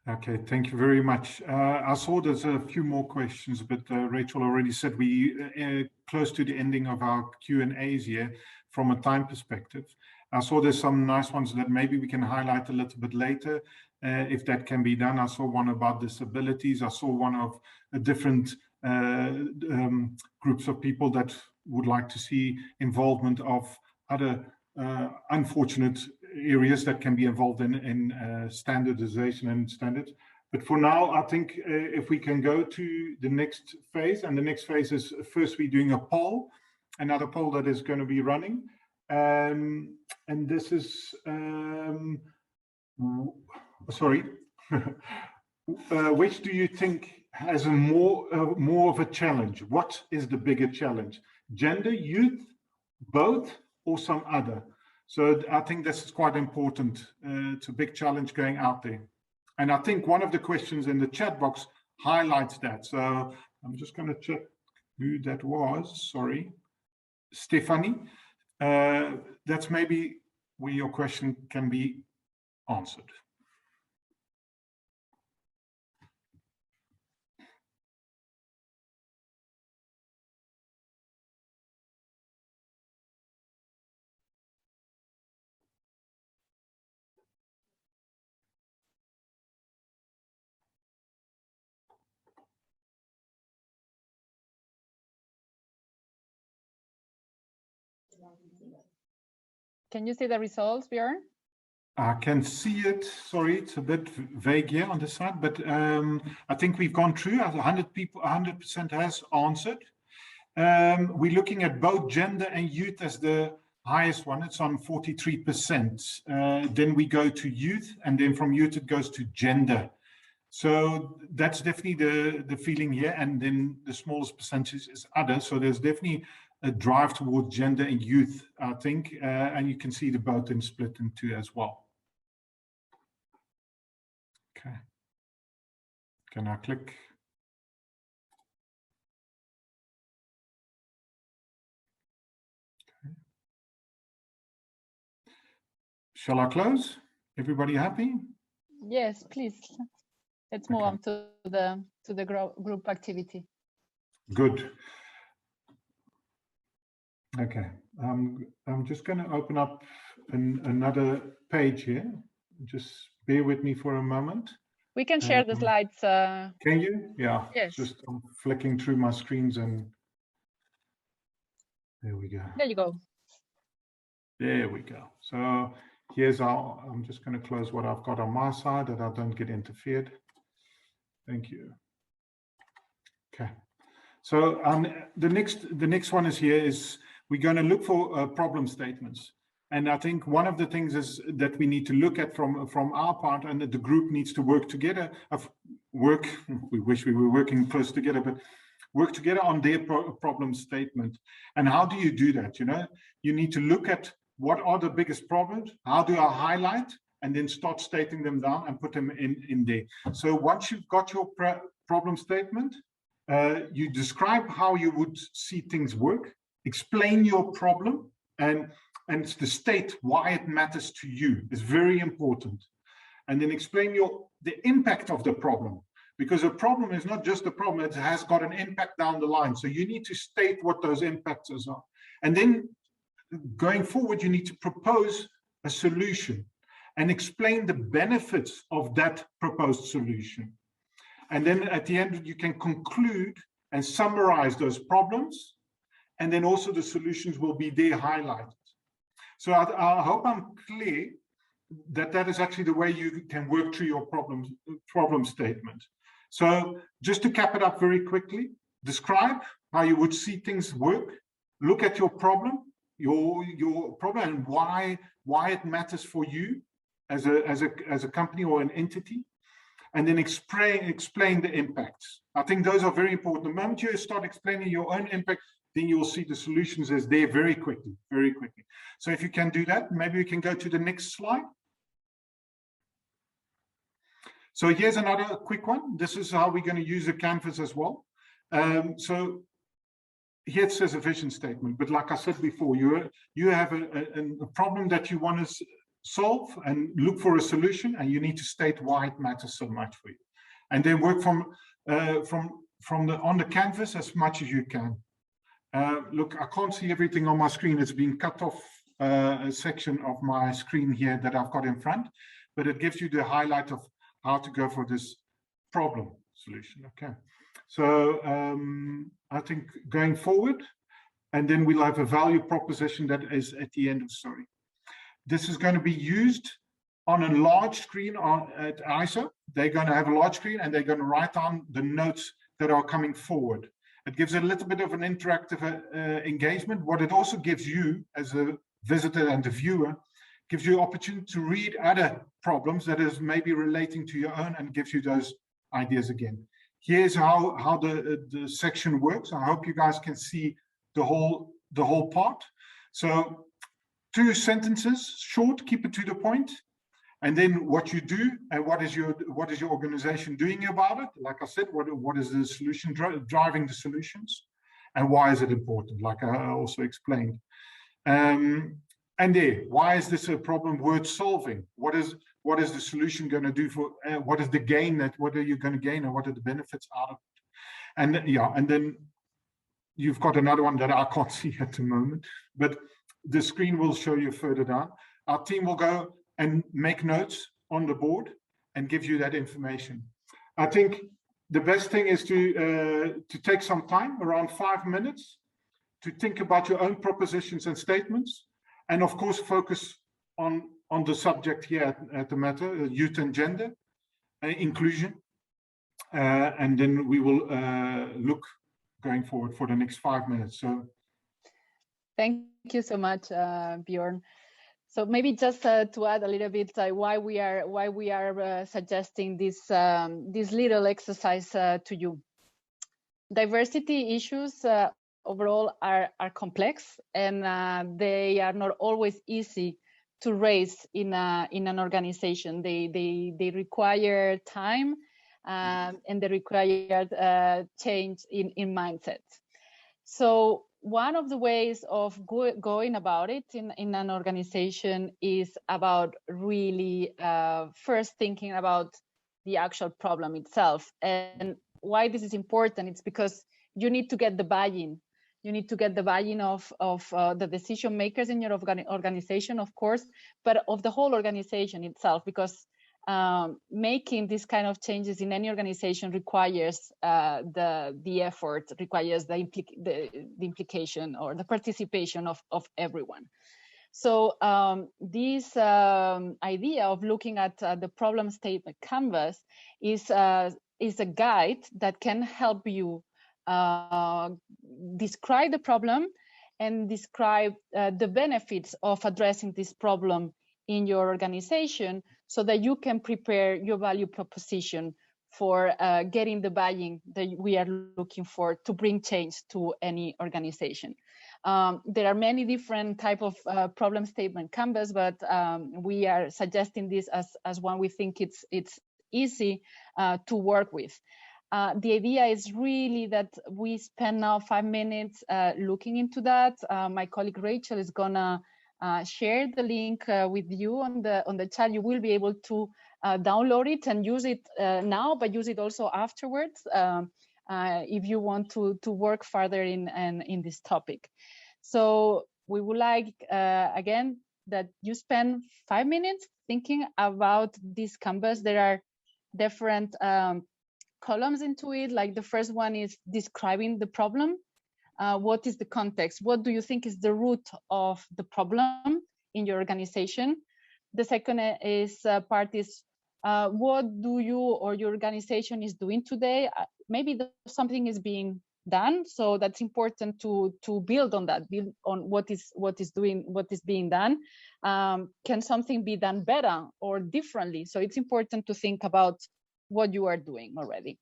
Okay, thank you very much. I saw there's a few more questions, but Rachel already said we close to the ending of our Q&As here from a time perspective. I saw there's some nice ones that maybe we can highlight a little bit later, if that can be done. I saw one about disabilities. I saw one of different groups of people that would like to see involvement of other unfortunate areas that can be involved in standardization and standards. But for now, I think if we can go to the next phase, and the next phase is first we're doing a poll, another poll that is going to be running. And this is, sorry, which do you think has a more of a challenge? What is the bigger challenge? Gender, youth, both, or some other? So I think this is quite important. It's a big challenge going out there. And I think one of the questions in the chat box highlights that. So I'm just going to check who that was. Sorry, Stephanie. That's maybe where your question can be answered. Can you see the results, Björn? I can see it. Sorry, it's a bit vague here on the side, but I think we've gone through. 100 people, 100% has answered. We're looking at both gender and youth as the highest one. It's on 43%. Then we go to youth, and then from youth it goes to gender. So that's definitely the feeling here. And then the smallest percentage is other. So there's definitely a drive towards gender and youth, I think. And you can see the both in split in two as well. Okay. Can I click? shall I close? Everybody happy? Yes, please. Let's move on to the group activity. Good. Okay. I'm just going to open up another page here. Just bear with me for a moment. We can share the slides. Can you? Yeah. Yes. Just I'm flicking through my screens and there we go. There you go. There we go. So here's our, I'm just going to close what I've got on my side that I don't get interfered. Thank you. Okay. So the next one is here is we're going to look for problem statements. And I think one of the things is that we need to look at from our part, and that the group needs to work together. We wish we were working close together, but work together on their problem statement. And how do you do that? You know, you need to look at what are the biggest problems, how do I highlight, and then start stating them down and put them in there. So once you've got your problem statement, you describe how you would see things work, explain your problem, and to state why it matters to you is very important. And then explain the impact of the problem, because a problem is not just a problem, it has got an impact down the line. So you need to state what those impacts are. And then going forward, you need to propose a solution and explain the benefits of that proposed solution. And then at the end, you can conclude and summarize those problems. And then also the solutions will be there highlighted. So I hope I'm clear that that is actually the way you can work through your problem statement. So just to cap it up very quickly, describe how you would see things work, look at your problem, and why it matters for you as a company or an entity, and then explain the impacts. I think those are very important. The moment you start explaining your own impact, then you'll see the solutions as there very quickly. So if you can do that, maybe we can go to the next slide. So here's another quick one. This is how we're going to use a canvas as well. So here it says a vision statement, but like I said before, you have a problem that you want to solve and look for a solution, and you need to state why it matters so much for you, and then work on the canvas as much as you can. Look, I can't see everything on my screen. It's been cut off a section of my screen here that I've got in front, but it gives you the highlight of how to go for this problem solution. Okay, so I think going forward, and then we'll have a value proposition that is at the end of the story. This is going to be used on a large screen at ISO. They're going to have a large screen and they're going to write down the notes that are coming forward. It gives a little bit of an interactive engagement. What it also gives you as a visitor and a viewer, gives you opportunity to read other problems that is maybe relating to your own, and gives you those ideas again. Here's how the section works. I hope you guys can see the whole part. So 2 sentences, short, keep it to the point. And then what you do and what is your organization doing about it? Like I said, what is the solution driving the solutions, and why is it important? Like I also explained. And there, why is this a problem worth solving? What is the solution going to do for? What is the gain what are you going to gain, and what are the benefits out of it? And yeah, and then you've got another one that I can't see at the moment, but the screen will show you further down. Our team will go and make notes on the board and give you that information. I think the best thing is to take some time, around 5 minutes, to think about your own propositions and statements, and of course focus on the subject here at the matter, youth and gender, inclusion, and then we will look going forward for the next 5 minutes. So thank you so much, Bjorn. So maybe just to add a little bit why we are suggesting this little exercise to you. Diversity issues overall are complex, and they are not always easy to raise in an organization. They require time and they require change in mindset. So one of the ways of going about it in an organization is about really first thinking about the actual problem itself. And why this is important, it's because you need to get the buy-in. You need to get the buy-in of the decision makers in your organization, of course, but of the whole organization itself, because making these kind of changes in any organization requires the effort, requires the implication or the participation of everyone. So this idea of looking at the problem statement canvas is a guide that can help you describe the problem and describe the benefits of addressing this problem in your organization, so that you can prepare your value proposition for getting the buy-in that we are looking for to bring change to any organization. There are many different type of problem statement canvas, but we are suggesting this as one we think it's easy to work with. The idea is really that we spend now 5 minutes looking into that. My colleague Rachel is gonna share the link with you on the chat. You will be able to download it and use it now, but use it also afterwards if you want to work further in this topic. So we would like again that you spend 5 minutes thinking about this canvas. There are different columns into it. Like the first one is describing the problem. What is the context? What do you think is the root of the problem in your organization? The second part is what do you or your organization is doing today? Maybe something is being done, so that's important to build on that, build on what is being done. Can something be done better or differently? So it's important to think about what you are doing already.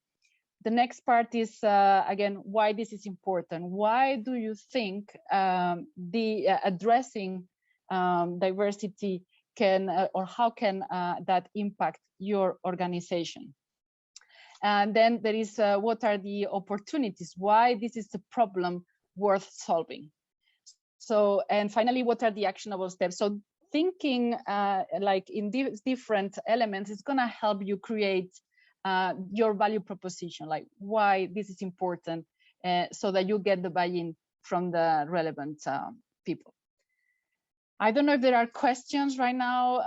The next part is, again, why this is important. Why do you think addressing diversity can, or how can that impact your organization? And then there is, what are the opportunities? Why this is a problem worth solving? So, and finally, what are the actionable steps? So thinking like in these different elements is gonna help you create your value proposition, like why this is important, so that you get the buy-in from the relevant people. I don't know if there are questions right now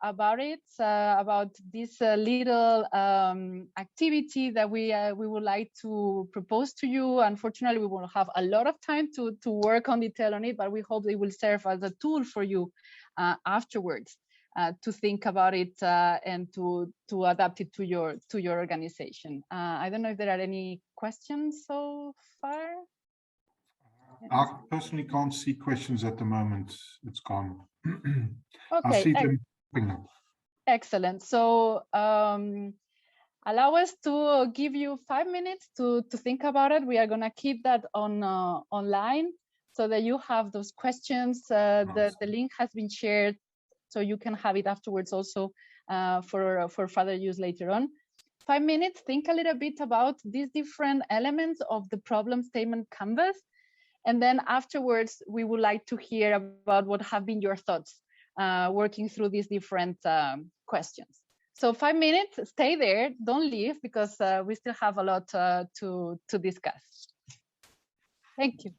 about it, about this little activity that we would like to propose to you. Unfortunately, we won't have a lot of time to work on detail on it, but we hope it will serve as a tool for you afterwards. To think about it and to adapt it to your organization. I don't know if there are any questions so far. I personally can't see questions at the moment. It's gone. Okay. I see them. Excellent. So allow us to give you 5 minutes to think about it. We are going to keep that on online so that you have those questions. The link has been shared, so you can have it afterwards also for further use later on. 5 minutes, think a little bit about these different elements of the problem statement canvas. And then afterwards, we would like to hear about what have been your thoughts working through these different questions. So 5 minutes, stay there, don't leave, because we still have a lot to discuss. Thank you.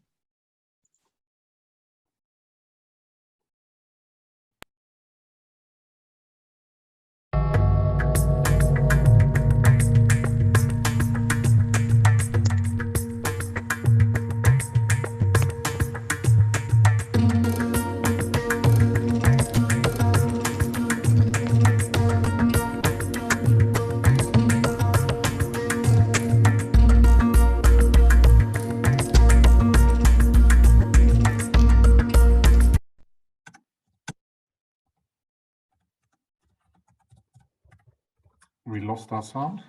We lost our sound.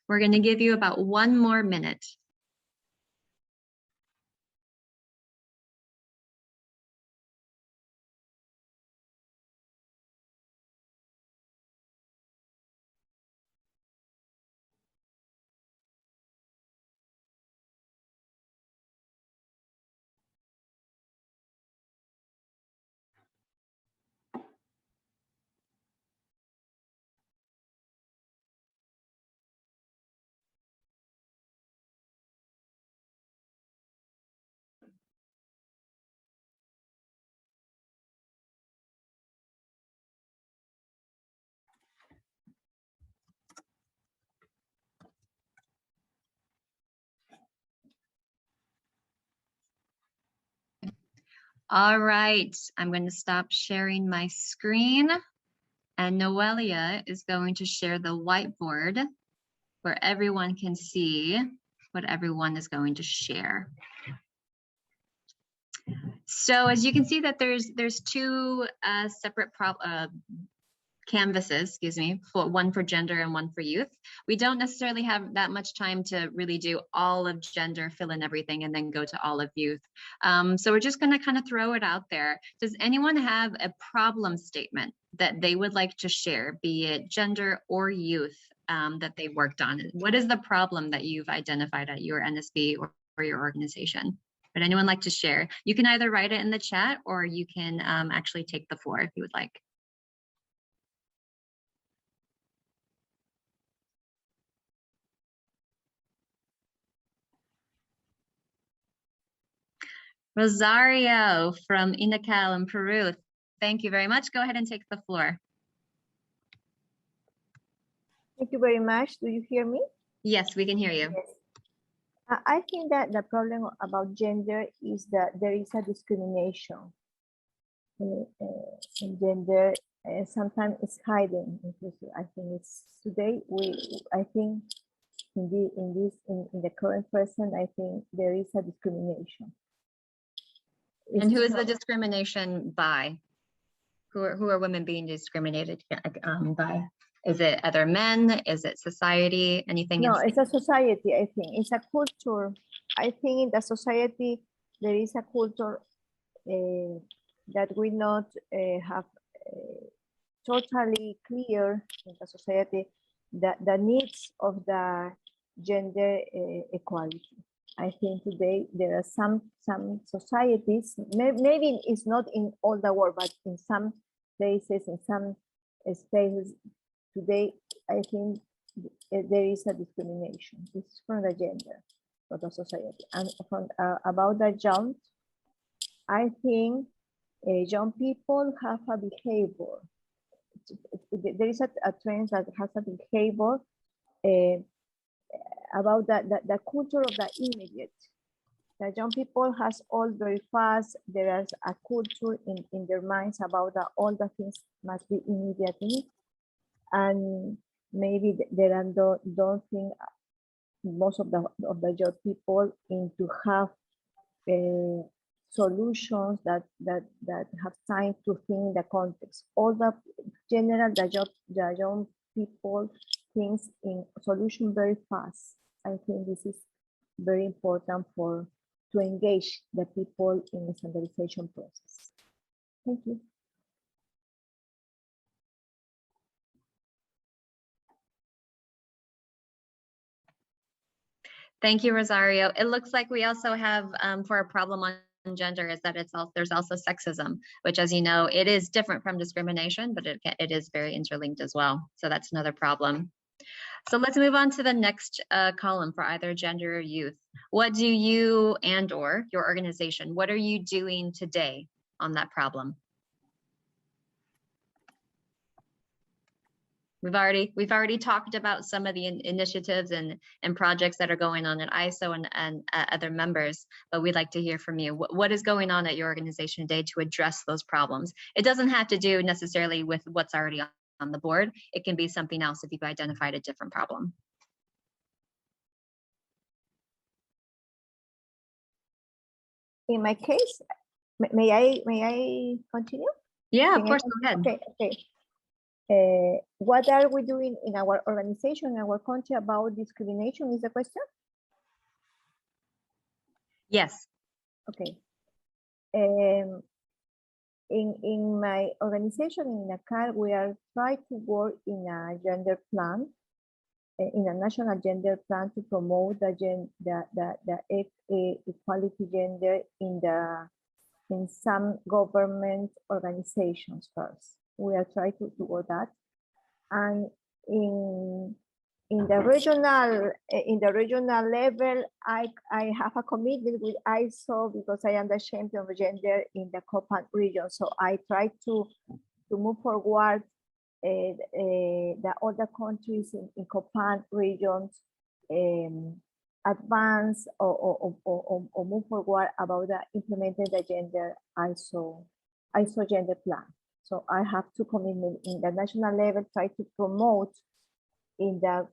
We're going to give you about 1 more minute. All right, I'm going to stop sharing my screen, and Noelia is going to share the whiteboard where everyone can see what everyone is going to share. So as you can see that there's 2 separate canvases, excuse me, one for gender and one for youth. We don't necessarily have that much time to really do all of gender, fill in everything, and then go to all of youth. So we're just going to kind of throw it out there. Does anyone have a problem statement that they would like to share, be it gender or youth, that they worked on? What is the problem that you've identified at your NSB or your organization? Would anyone like to share? You can either write it in the chat or you can actually take the floor if you would like. Rosario from Inacal in Peru. Thank you very much. Go ahead and take the floor. Thank you very much. Do you hear me? Yes, we can hear you. Yes. I think that the problem about gender is that there is a discrimination in gender. Sometimes it's hiding. I think it's today. I think in the current present, I think there is a discrimination. And who is the discrimination by? Who are women being discriminated by? Is it other men? Is it society? Anything? No, it's a society, I think. It's a culture. I think in the society, there is a culture that we not have totally clear in the society the needs of the gender equality. I think today there are some societies, maybe it's not in all the world, but in some places, in some spaces today, I think there is a discrimination. It's from the gender of the society. And from, about the young, I think young people have a behavior. There is a trend that has a behavior about the culture of the immediate. The young people has all very fast. There is a culture in their minds about all the things must be immediately, and maybe they don't think most of the young people into have solutions that have time to think the context. All the general the young people thinks in solution very fast. I think this is very important for to engage the people in the standardization process. Thank you. Thank you, Rosario. It looks like we also have for a problem on gender is that there's also sexism, which, as you know, it is different from discrimination, but it is very interlinked as well. So that's another problem. So let's move on to the next column for either gender or youth. What do you and/or your organization, what are you doing today on that problem? We've already talked about some of the initiatives and projects that are going on at ISO and other members, but we'd like to hear from you. What is going on at your organization today to address those problems? It doesn't have to do necessarily with what's already on the board. It can be something else if you've identified a different problem. In my case, may I continue? Yeah, of course, go ahead. Okay. What are we doing in our organization, in our country about discrimination is the question? Yes. Okay. In my organization in NACAR, we are trying to work in a gender plan, in a national gender plan to promote the equality gender in some government organizations first. We are trying to do that, and in the regional level, I have a commitment with ISO because I am the champion of gender in the Copan region. So I try to move forward the other countries in Copan regions advance or move forward about the implementing the gender ISO gender plan. So I have two commitments in the national level, try to promote in a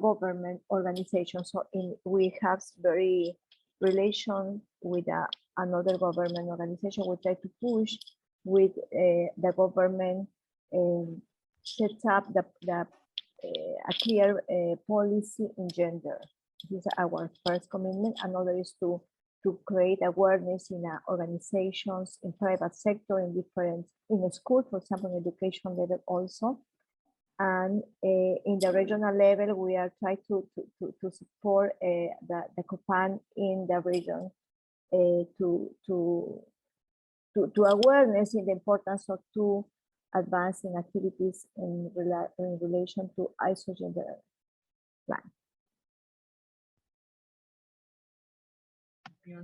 government organization. So we have very relation with another government organization. We try to push with the government set up a clear policy in gender. This is our first commitment. Another is to create awareness in organizations, in private sector, in the school, for example, in education level also. And in the regional level, we are trying to support the Copan in the region to awareness in the importance of two advancing activities in relation to ISO gender plan. Yeah.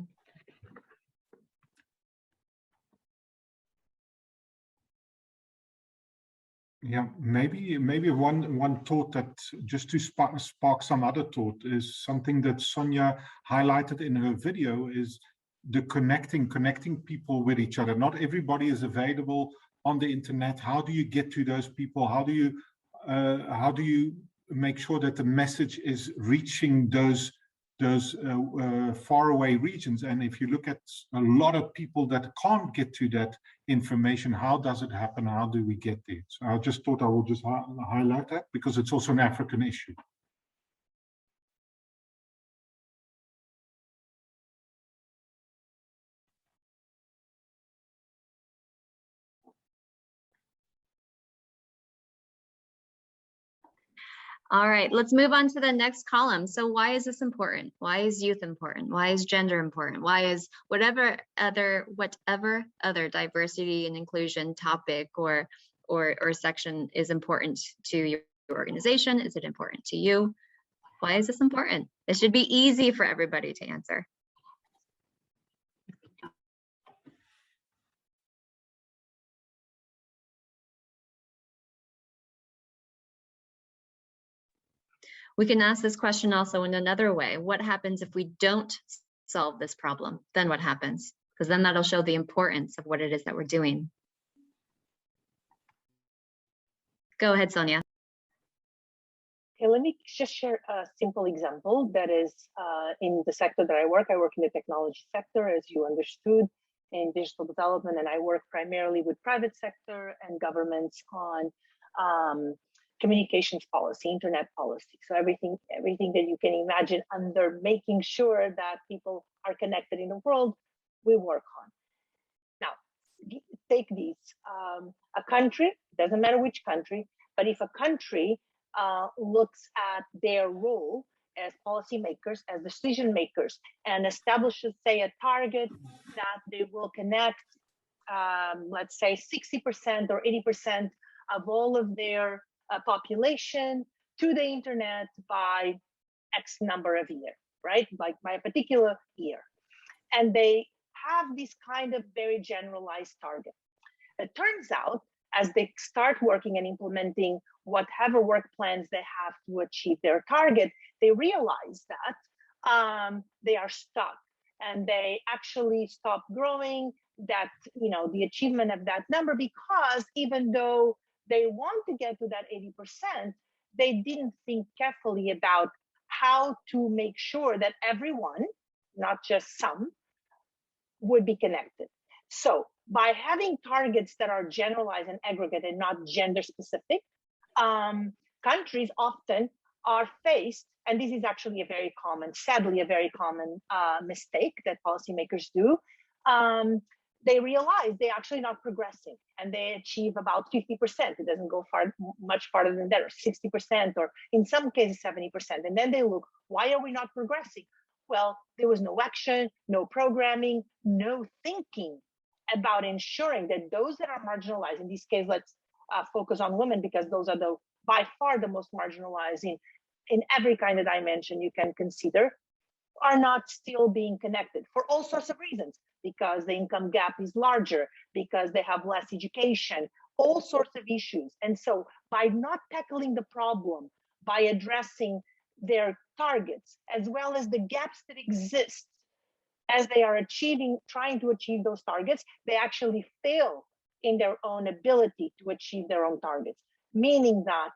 Yeah, maybe one thought that just to spark some other thought is something that Sonia highlighted in her video is the connecting people with each other. Not everybody is available on the internet. How do you get to those people? How do you make sure that the message is reaching those faraway regions? And if you look at a lot of people that can't get to that information, how does it happen? How do we get there? So I just thought I will just highlight that because it's also an African issue. All right, let's move on to the next column. So why is this important? Why is youth important? Why is gender important? Why is whatever other diversity and inclusion topic or section is important to your organization? Is it important to you? Why is this important? It should be easy for everybody to answer. We can ask this question also in another way. What happens if we don't solve this problem? Then what happens? Because then that'll show the importance of what it is that we're doing. Go ahead, Sonia. Okay, let me just share a simple example that is in the sector that I work in the technology sector, as you understood, in digital development, and I work primarily with private sector and governments on communications policy, internet policy. So everything that you can imagine under making sure that people are connected in the world, we work on. Now, take these, a country, doesn't matter which country, but if a country looks at their role as policymakers, as decision makers, and establishes, say, a target that they will connect, let's say 60% or 80% of all of their population to the internet by X number of years, right? Like by a particular year. And they have this kind of very generalized target. It turns out, as they start working and implementing whatever work plans they have to achieve their target, they realize that they are stuck and they actually stop growing that, the achievement of that number, because even though they want to get to that 80%, they didn't think carefully about how to make sure that everyone, not just some, would be connected. So by having targets that are generalized and aggregate and not gender specific, countries often are faced, and this is actually sadly, a very common mistake that policymakers do. They realize they're actually not progressing, and they achieve about 50%. It doesn't go much farther than that, or 60%, or in some cases 70%. And then they look, why are we not progressing? Well, there was no action, no programming, no thinking about ensuring that those that are marginalized, in this case, let's focus on women, because those are by far the most marginalized in every kind of dimension you can consider, are not still being connected for all sorts of reasons, because the income gap is larger, because they have less education, all sorts of issues. And so by not tackling the problem, by addressing their targets, as well as the gaps that exist as they are trying to achieve those targets, they actually fail in their own ability to achieve their own targets. Meaning that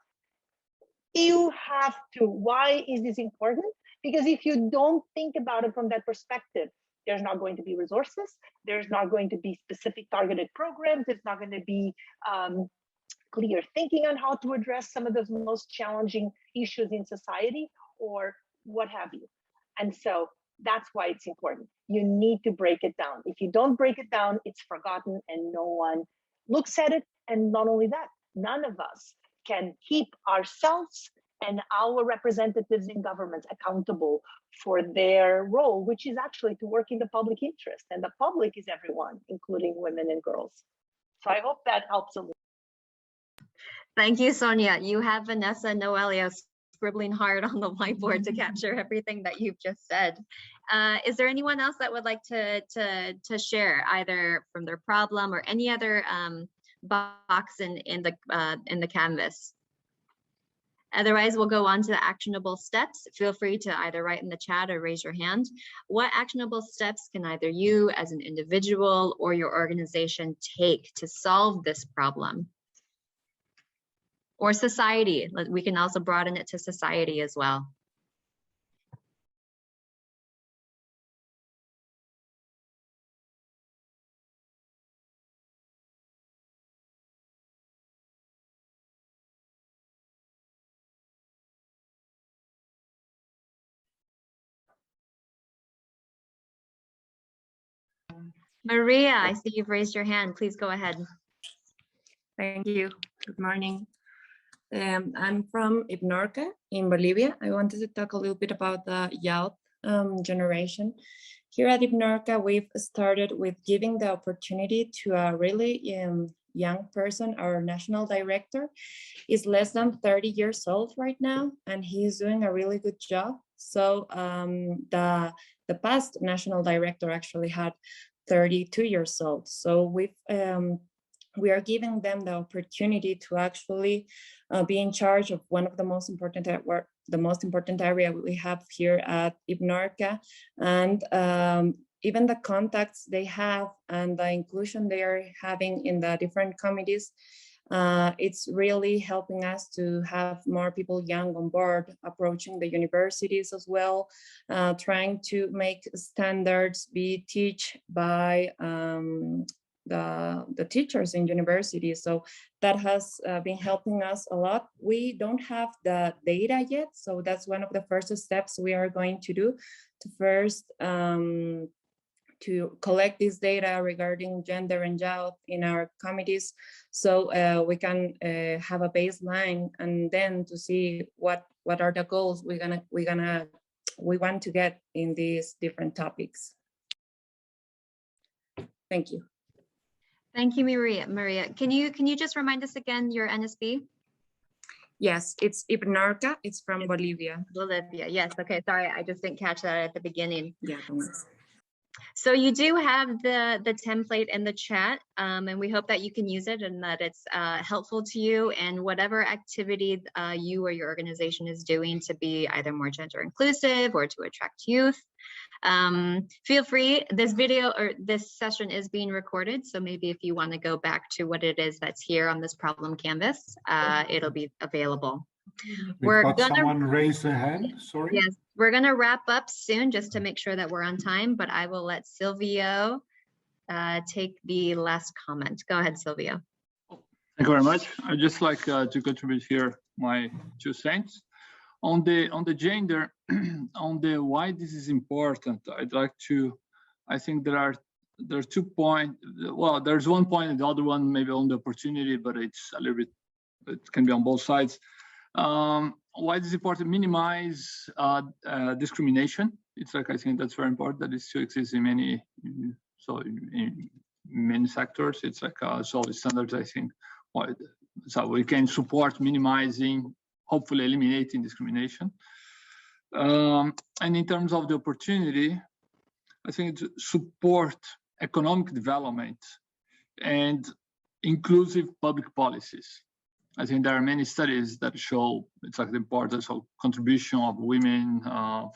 you have to, why is this important? Because if you don't think about it from that perspective, there's not going to be resources, there's not going to be specific targeted programs, there's not going to be clear thinking on how to address some of those most challenging issues in society, or what have you. And so that's why it's important. You need to break it down. If you don't break it down, it's forgotten and no one looks at it. And not only that, none of us can keep ourselves and our representatives in governments accountable for their role, which is actually to work in the public interest. And the public is everyone, including women and girls. So I hope that helps a little. Thank you, Sonia. You have Vanessa and Noelia scribbling hard on the whiteboard to capture everything that you've just said. Is there anyone else that would like to share, either from their problem or any other box in the canvas? Otherwise, we'll go on to the actionable steps. Feel free to either write in the chat or raise your hand. What actionable steps can either you as an individual or your organization take to solve this problem? Or society, we can also broaden it to society as well. Maria, I see you've raised your hand. Please go ahead. Thank you. Good morning. I'm from Ibnorca in Bolivia. I wanted to talk a little bit about the youth generation. Here at Ibnorca, we've started with giving the opportunity to a really young person. Our national director is less than 30 years old right now, and he's doing a really good job. So the past national director actually had 32 years old. So we are giving them the opportunity to actually be in charge of one of the most important area we have here at Ibnorca, and even the contacts they have and the inclusion they are having in the different committees. It's really helping us to have more people young on board, approaching the universities as well, trying to make standards be taught by the teachers in universities. So that has been helping us a lot. We don't have the data yet, so that's one of the first steps we are going to do, to first to collect this data regarding gender and youth in our committees, so we can have a baseline, and then to see what are the goals we want to get in these different topics. Thank you. Thank you, Maria. Can you just remind us again your NSB? Yes, it's IPNARCA. It's from Bolivia. Bolivia. Yes. Okay. Sorry, I just didn't catch that at the beginning. Yeah. So you do have the template in the chat, and we hope that you can use it and that it's helpful to you, and whatever activity you or your organization is doing to be either more gender inclusive or to attract youth. Feel free. This video or this session is being recorded, so maybe if you want to go back to what it is that's here on this problem canvas, it'll be available. We've got someone raise their hand, sorry. Yes, we're gonna wrap up soon just to make sure that we're on time, but I will let Silvio take the last comment. Go ahead, Silvio. Thank you very much. I'd just like to contribute here my 2 cents. On the gender, on the why this is important, I'd like to, I think there are 2 points. Well, there's 1 point and the other one maybe on the opportunity, but it's a little bit, it can be on both sides. Why it is important? Minimize discrimination. It's like, I think that's very important, that it still exists in many, in many sectors. It's like so the standards, I think, so we can support minimizing, hopefully eliminating discrimination. And in terms of the opportunity, I think to support economic development and inclusive public policies. I think there are many studies that show it's like the importance of contribution of women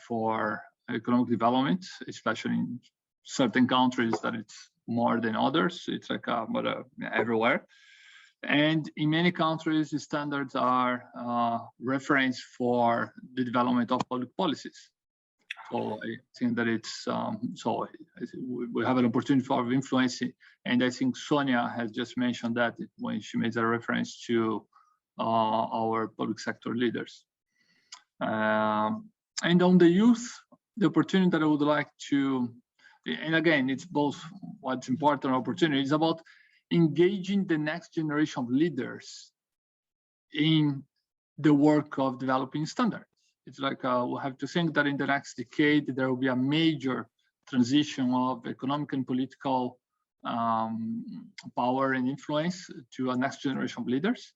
for economic development, especially in certain countries that it's more than others. It's like everywhere. And in many countries, the standards are reference for the development of public policies. So I think that it's, so we have an opportunity for influencing. And I think Sonia has just mentioned that when she made a reference to our public sector leaders. And on the youth, the opportunity that I would like to, and again, it's both what's important opportunity, is about engaging the next generation of leaders in the work of developing standards. It's like we have to think that in the next decade, there will be a major transition of economic and political power and influence to a next generation of leaders.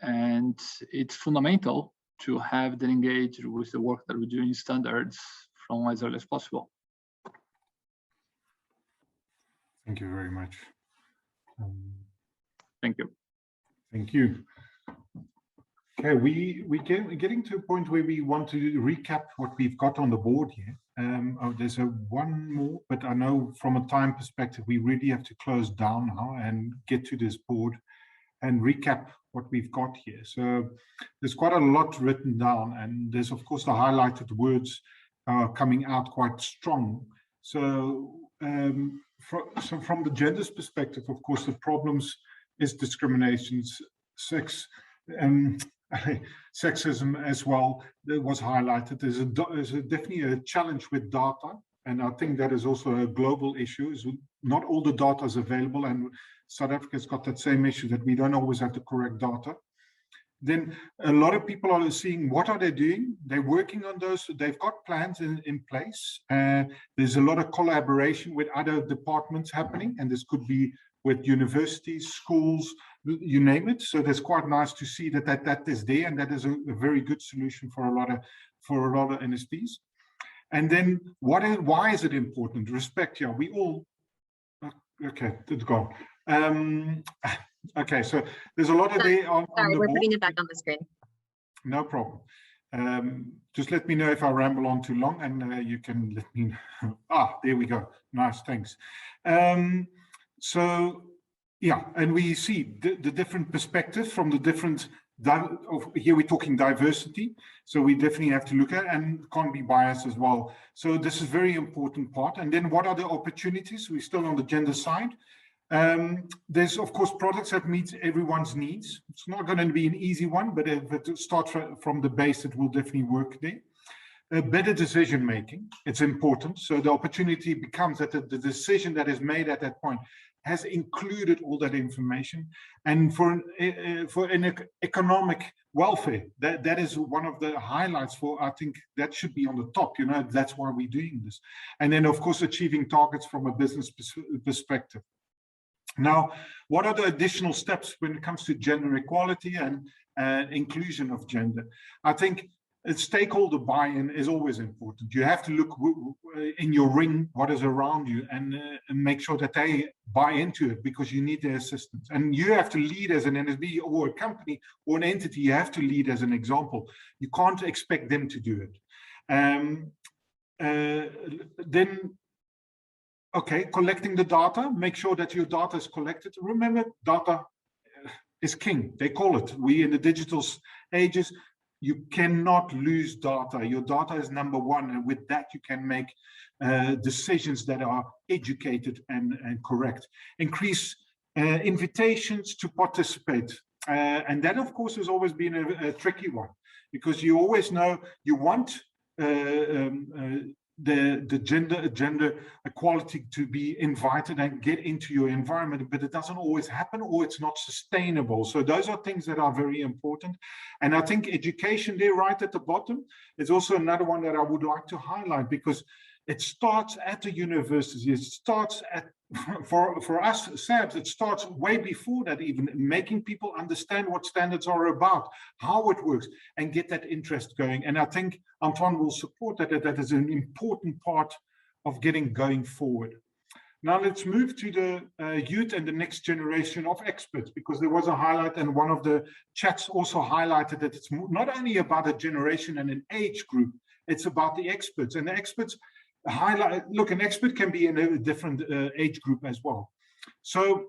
And it's fundamental to have them engaged with the work that we do in standards from as early as possible. Thank you very much. Thank you. Thank you. Okay, we're getting to a point where we want to recap what we've got on the board here. There's one more, but I know from a time perspective, we really have to close down now and get to this board and recap what we've got here. So there's quite a lot written down, and there's of course the highlighted words coming out quite strong. So from the gender's perspective, of course, the problems is discriminations, sexism as well, that was highlighted. There's definitely a challenge with data, and I think that is also a global issue. Is not all the data is available, and South Africa's got that same issue that we don't always have the correct data. Then a lot of people are seeing what are they doing. They're working on those. They've got plans in place. There's a lot of collaboration with other departments happening, and this could be with universities, schools, you name it. So that's quite nice to see that is there, and that is a very good solution for a lot of NSPs. And then why is it important? Respect, yeah, we all. Okay, it's gone. Okay, so there's a lot of there on Sorry, the we're board. putting it back on the screen. No problem. Just let me know if I ramble on too long, and you can let me know. There we go. Nice, thanks. So, yeah, and we see the different perspectives from the different, here we're talking diversity, so we definitely have to look at, and can't be biased as well. So this is very important part. And then what are the opportunities? We're still on the gender side. There's, of course, products that meet everyone's needs. It's not going to be an easy one, but if it starts from the base, it will definitely work there. Better decision making, it's important. So the opportunity becomes that the decision that is made at that point has included all that information. And for an economic welfare, that is one of the highlights for, I think that should be on the top, you know, that's why we're doing this. And then, of course, achieving targets from a business perspective. Now, what are the additional steps when it comes to gender equality and inclusion of gender? I think stakeholder buy-in is always important. You have to look in your ring, what is around you, and make sure that they buy into it, because you need their assistance. And you have to lead as an NSB or a company or an entity. You have to lead as an example. You can't expect them to do it. Then, okay, collecting the data, make sure that your data is collected. Remember, data is king, they call it. We in the digital ages, you cannot lose data. Your data is number one, and with that you can make decisions that are educated and correct. Increase invitations to participate. And that, of course, has always been a tricky one, because you always know you want the gender equality to be invited and get into your environment, but it doesn't always happen, or it's not sustainable. So those are things that are very important. And I think education there right at the bottom is also another one that I would like to highlight, because it starts at the university. It starts at, for us SABs, it starts way before that, even making people understand what standards are about, how it works, and get that interest going. And I think Antoine will support that. That is an important part of getting going forward. Now let's move to the youth and the next generation of experts, because there was a highlight, and one of the chats also highlighted that it's not only about a generation and an age group, it's about the experts. And the experts highlight, look, an expert can be in a different age group as well. So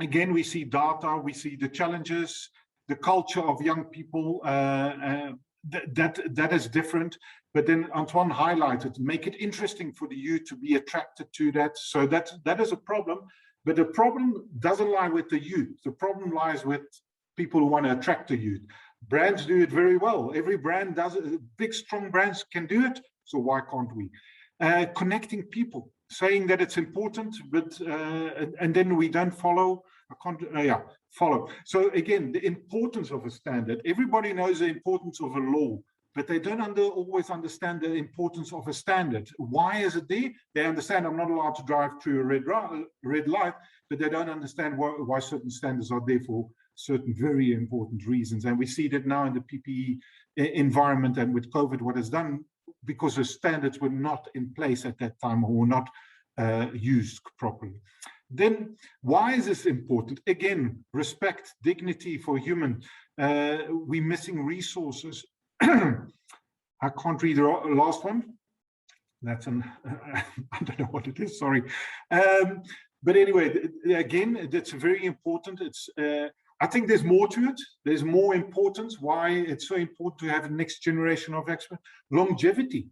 again, we see data, we see the challenges, the culture of young people, that is different. But then Antoine highlighted, make it interesting for the youth to be attracted to that. So that is a problem, but the problem doesn't lie with the youth. The problem lies with people who want to attract the youth. Brands do it very well. Every brand does it. Big, strong brands can do it. So why can't we? Connecting people, saying that it's important, but and then we don't follow. Follow. So again, the importance of a standard. Everybody knows the importance of a law, but they don't always understand the importance of a standard. Why is it there? They understand I'm not allowed to drive through a red light, but they don't understand why certain standards are there for certain very important reasons. And we see that now in the PPE environment, and with COVID, what is done, because the standards were not in place at that time, or were not used properly. Then why is this important? Again, respect, dignity for human. We're missing resources. I can't read the last one. That's an, I don't know what it is, sorry. But anyway, again, that's very important. It's, I think there's more to it. There's more importance. Why it's so important to have a next generation of experts. Longevity.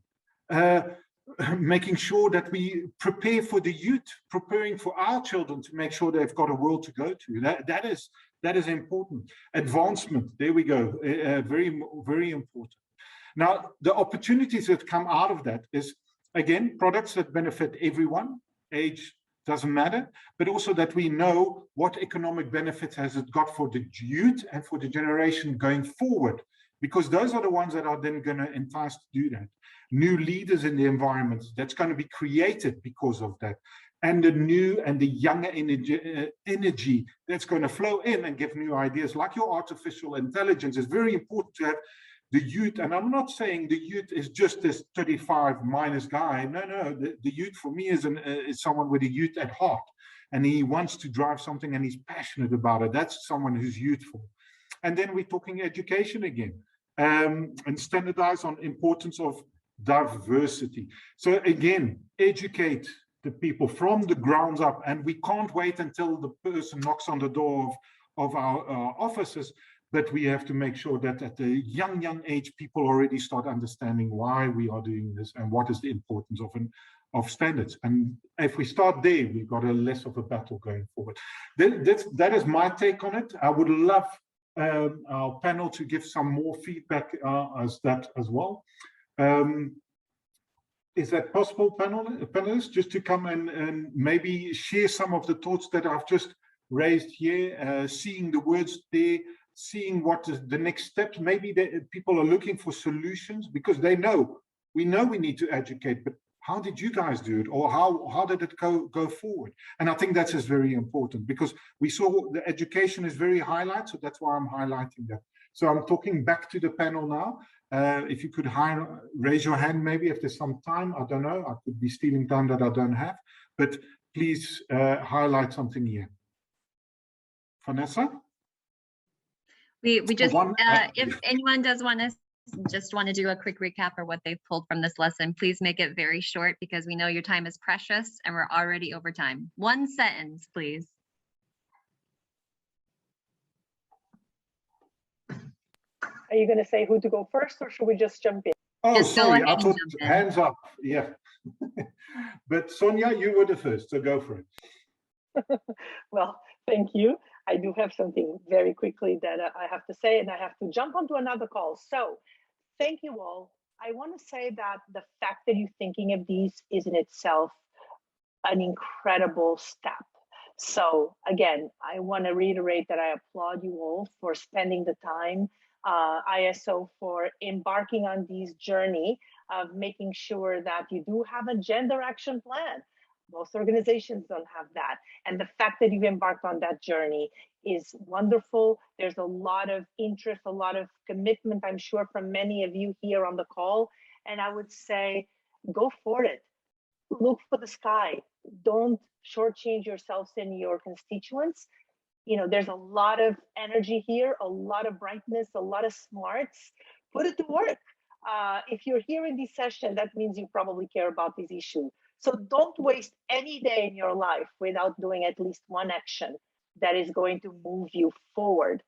Making sure that we prepare for the youth, preparing for our children to make sure they've got a world to go to. That is important. Advancement, there we go, very, very important. Now, the opportunities that come out of that is, again, products that benefit everyone, age doesn't matter, but also that we know what economic benefits has it got for the youth and for the generation going forward, because those are the ones that are then going to entice to do that. New leaders in the environment that's going to be created because of that, and the new and the younger energy that's going to flow in and give new ideas, like your artificial intelligence. Is very important to have the youth. And I'm not saying the youth is just this 35 minus guy. No, the youth for me is someone with a youth at heart, and he wants to drive something and he's passionate about it. That's someone who's youthful. And then we're talking education again, and standardize on importance of diversity. So again, educate the people from the ground up, and we can't wait until the person knocks on the door of our offices, but we have to make sure that at the young age, people already start understanding why we are doing this and what is the importance of standards. And if we start there, we've got a less of a battle going forward. That is my take on it. I would love our panel to give some more feedback as well. Is that possible, panelists, just to come and maybe share some of the thoughts that I've just raised here, seeing the words there, seeing what is the next steps. Maybe people are looking for solutions because we know we need to educate, but how did you guys do it, or how did it go forward? And I think that's just very important, because we saw the education is very highlighted, so that's why I'm highlighting that. So I'm talking back to the panel now. If you could raise your hand, maybe if there's some time. I don't know, I could be stealing time that I don't have, but please highlight something here. Vanessa? We just, if anyone does want to do a quick recap of what they've pulled from this lesson, please make it very short, because we know your time is precious and we're already over time. One sentence, please. Are you going to say who to go first, or should we just jump in? Oh, just sorry, I thought hands up. Yeah. But Sonia, you were the first, so go for it. Well, thank you. I do have something very quickly that I have to say, and I have to jump onto another call. So thank you all. I want to say that the fact that you're thinking of these is in itself an incredible step. So again, I want to reiterate that I applaud you all for spending the time, ISO for embarking on this journey of making sure that you do have a gender action plan. Most organizations don't have that. And the fact that you've embarked on that journey is wonderful. There's a lot of interest, a lot of commitment, I'm sure, from many of you here on the call. And I would say, go for it. Look for the sky. Don't shortchange yourselves and your constituents. You know, there's a lot of energy here, a lot of brightness, a lot of smarts. Put it to work. If you're here in this session, that means you probably care about this issue. So don't waste any day in your life without doing at least one action that is going to move you forward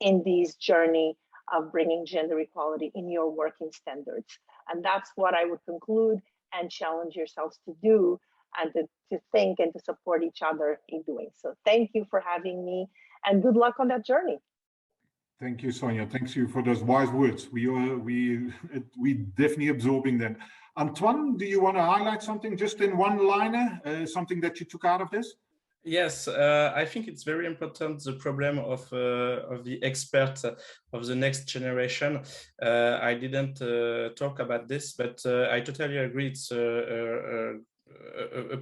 in this journey of bringing gender equality in your working standards. And that's what I would conclude and challenge yourselves to do, and to think and to support each other in doing. So thank you for having me, and good luck on that journey. Thank you, Sonia. Thanks you for those wise words. We definitely absorbing them. Antoine, do you want to highlight something just in one liner, something that you took out of this? Yes, I think it's very important, the problem of the experts of the next generation. I didn't talk about this, but I totally agree. It's a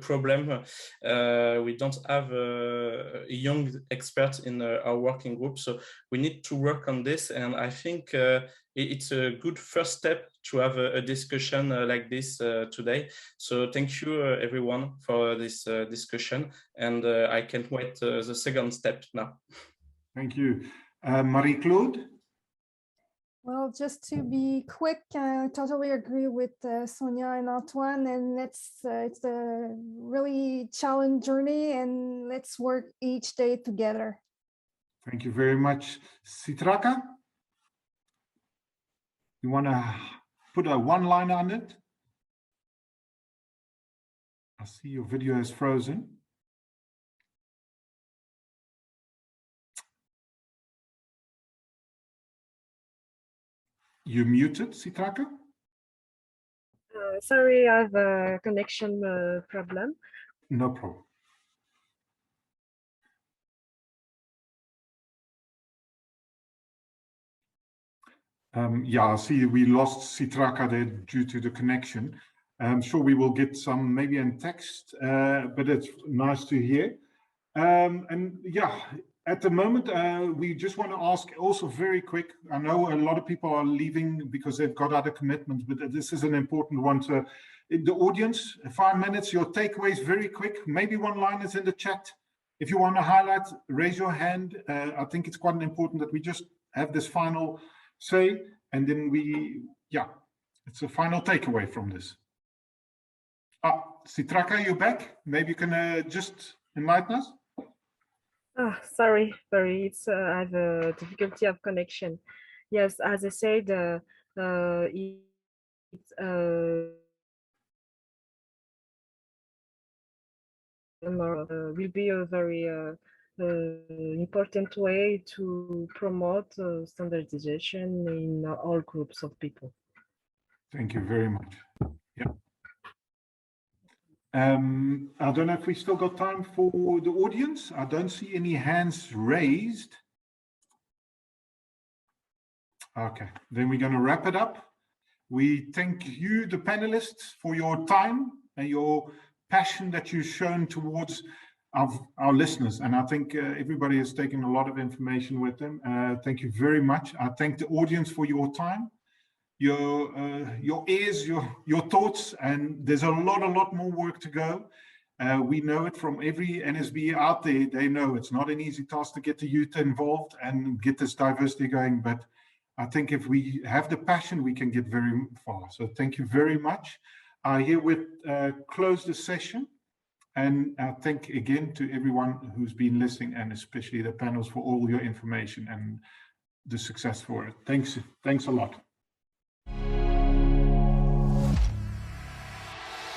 problem. We don't have a young expert in our working group, so we need to work on this. And I think it's a good first step to have a discussion like this today. So thank you everyone for this discussion, and I can't wait the second step now. Thank you. Marie-Claude? Well, just to be quick, I totally agree with Sonia and Antoine, and it's a really challenging journey, and let's work each day together. Thank you very much. Citraka? You want to put a one-liner on it? I see your video is frozen. You're muted, Citraka? Sorry, I have a connection problem. No problem. Yeah, I see we lost Citraka there due to the connection. I'm sure we will get some maybe in text, but it's nice to hear. And yeah, at the moment, we just want to ask also very quick. I know a lot of people are leaving because they've got other commitments, but this is an important one. So in the audience, 5 minutes, your takeaways very quick, maybe one-liners in the chat. If you want to highlight, raise your hand. I think it's quite important that we just have this final say, and then it's a final takeaway from this. Citraka, you're back. Maybe you can just enlighten us. Sorry, it's I have a difficulty of connection. Yes, as I said, it's will be a very important way to promote standardization in all groups of people. Thank you very much. Yeah. I don't know if we still got time for the audience. I don't see any hands raised. Okay, then we're going to wrap it up. We thank you, the panelists, for your time and your passion that you've shown towards our listeners. And I think everybody has taken a lot of information with them. Thank you very much. I thank the audience for your time, your ears, your thoughts, and there's a lot more work to go. We know it from every NSB out there. They know it's not an easy task to get the youth involved and get this diversity going, but I think if we have the passion, we can get very far. So thank you very much. I herewith close the session, and thank again to everyone who's been listening, and especially the panels, for all your information and the success for it. Thanks a lot.